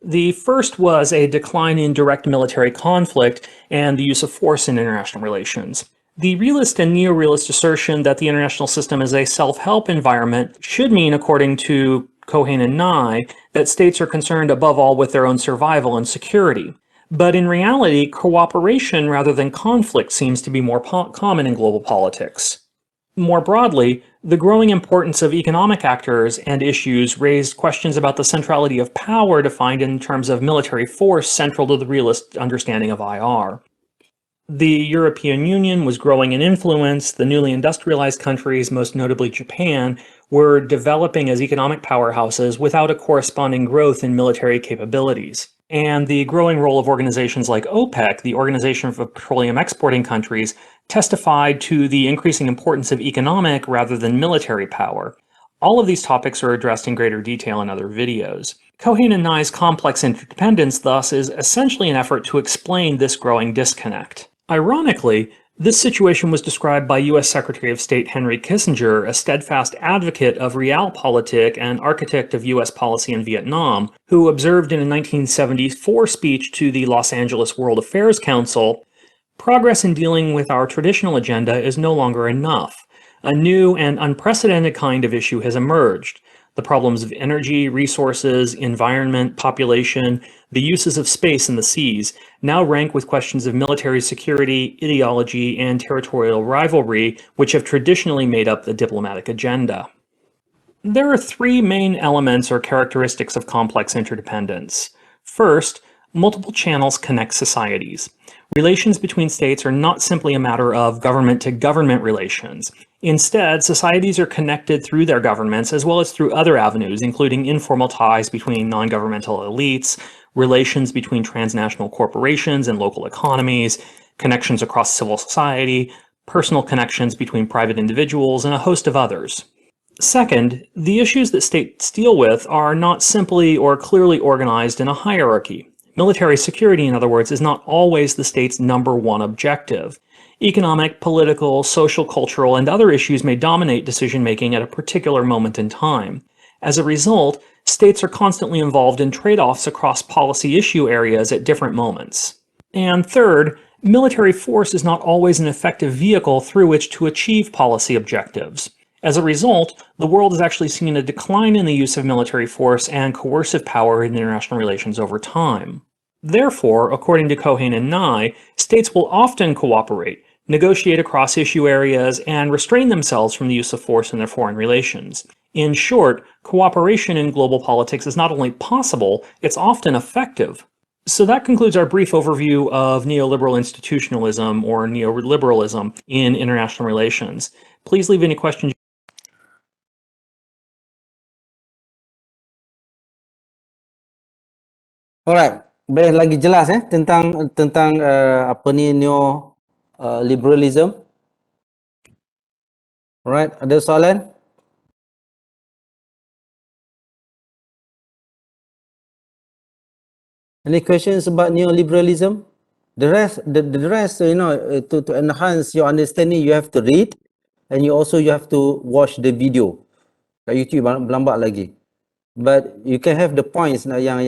The first was a decline in direct military conflict and the use of force in international relations. The realist and neo-realist assertion that the international system is a self-help environment should mean, according to Cohen and Nye, that states are concerned above all with their own survival and security. But in reality, cooperation rather than conflict seems to be more common in global politics. More broadly, the growing importance of economic actors and issues raised questions about the centrality of power defined in terms of military force central to the realist understanding of IR. The European Union was growing in influence. The newly industrialized countries, most notably Japan, were developing as economic powerhouses without a corresponding growth in military capabilities. And the growing role of organizations like OPEC, the Organization for Petroleum Exporting Countries, testified to the increasing importance of economic rather than military power. All of these topics are addressed in greater detail in other videos. Cohen and Nye's complex interdependence, thus, is essentially an effort to explain this growing disconnect. Ironically, this situation was described by U.S. Secretary of State Henry Kissinger, a steadfast advocate of realpolitik and architect of U.S. policy in Vietnam, who observed in a 1974 speech to the Los Angeles World Affairs Council, "Progress in dealing with our traditional agenda is no longer enough. A new and unprecedented kind of issue has emerged. The problems of energy, resources, environment, population, the uses of space and the seas now rank with questions of military security, ideology, and territorial rivalry, which have traditionally made up the diplomatic agenda. There are three main elements or characteristics of complex interdependence. First, multiple channels connect societies. Relations between states are not simply a matter of government-to-government relations. Instead, societies are connected through their governments as well as through other avenues, including informal ties between non-governmental elites, relations between transnational corporations and local economies, connections across civil society, personal connections between private individuals, and a host of others. Second, the issues that states deal with are not simply or clearly organized in a hierarchy. Military security, in other words, is not always the state's number one objective. Economic, political, social, cultural, and other issues may dominate decision-making at a particular moment in time. As a result, states are constantly involved in trade-offs across policy issue areas at different moments. And third, military force is not always an effective vehicle through which to achieve policy objectives. As a result, the world has actually seen a decline in the use of military force and coercive power in international relations over time. Therefore, according to Cohen and Nye, states will often cooperate, negotiate across issue areas, and restrain themselves from the use of force in their foreign relations. In short, cooperation in global politics is not only possible, it's often effective. So that concludes our brief overview of neoliberal institutionalism or neoliberalism in international relations. Please leave any questions. Alright, boleh lagi jelas tentang apa ni liberalism. Alright, ada soalan? Any questions about neoliberalism? The rest, to enhance your understanding, you have to read, and you have to watch the video. Kat YouTube berlambat lagi. But you can have the points yang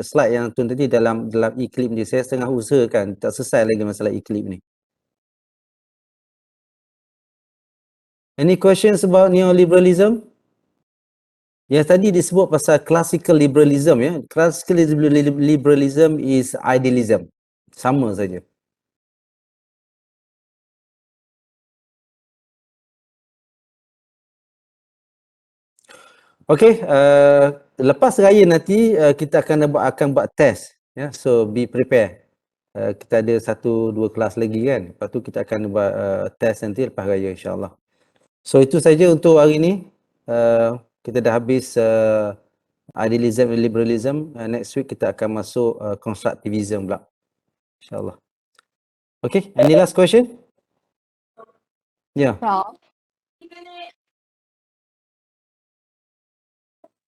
slide yang tu tadi dalam e-clip ni. Saya setengah usahakan, tak selesai lagi masalah e-clip ni. Any questions about neoliberalism? Yang tadi disebut pasal classical liberalism ya. Classical liberalism is idealism. Sama saja. Okay, lepas raya nanti kita akan buat test ya. So be prepared. Kita ada 1-2 kelas lagi kan. Lepas tu kita akan buat test nanti lepas raya insya-Allah. So itu saja untuk hari ini. Kita dah habis idealism and liberalism. Next week kita akan masuk constructivism pula. InsyaAllah. Okay, any last question? Yeah. Prof.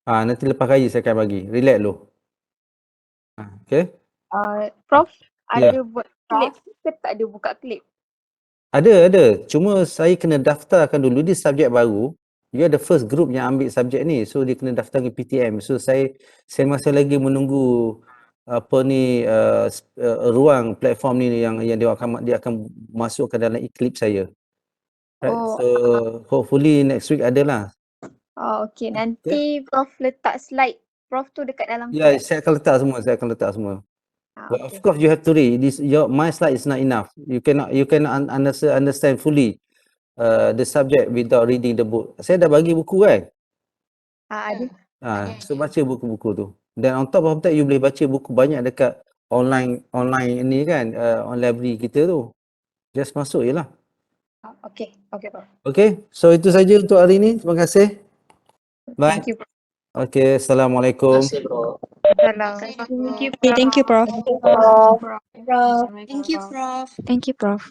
Nanti lepas raya saya akan bagi. Relax dulu. Okay. Prof, Ya. ada buat klip ke tak ada buka klip? Ada. Cuma saya kena daftarkan dulu. Dia subjek baru. You are the first group yang ambil subjek ni. So dia kena daftar ke PTM. So saya masih lagi menunggu ruang platform ni yang dia akan masukkan dalam e-clip saya. Right. So hopefully next week adalah. Okay. Nanti Prof letak slide Prof tu dekat dalam Ya, chat. saya akan letak semua. But of Okay. course you have to read. My slide is not enough. You cannot understand fully the subject without reading the book. Saya dah bagi buku kan? Ada. So baca buku-buku tu. Dan on top of that you boleh baca buku banyak dekat online ni kan, on library kita tu. Just masuk je lah. Okay Prof. Okay, so itu saja untuk hari ni. Terima kasih. Bye. Thank you Prof. Okay, Assalamualaikum. Terima kasih, Prof. Salam. Thank you, Thank you Prof. Thank you, Prof. Thank you Prof.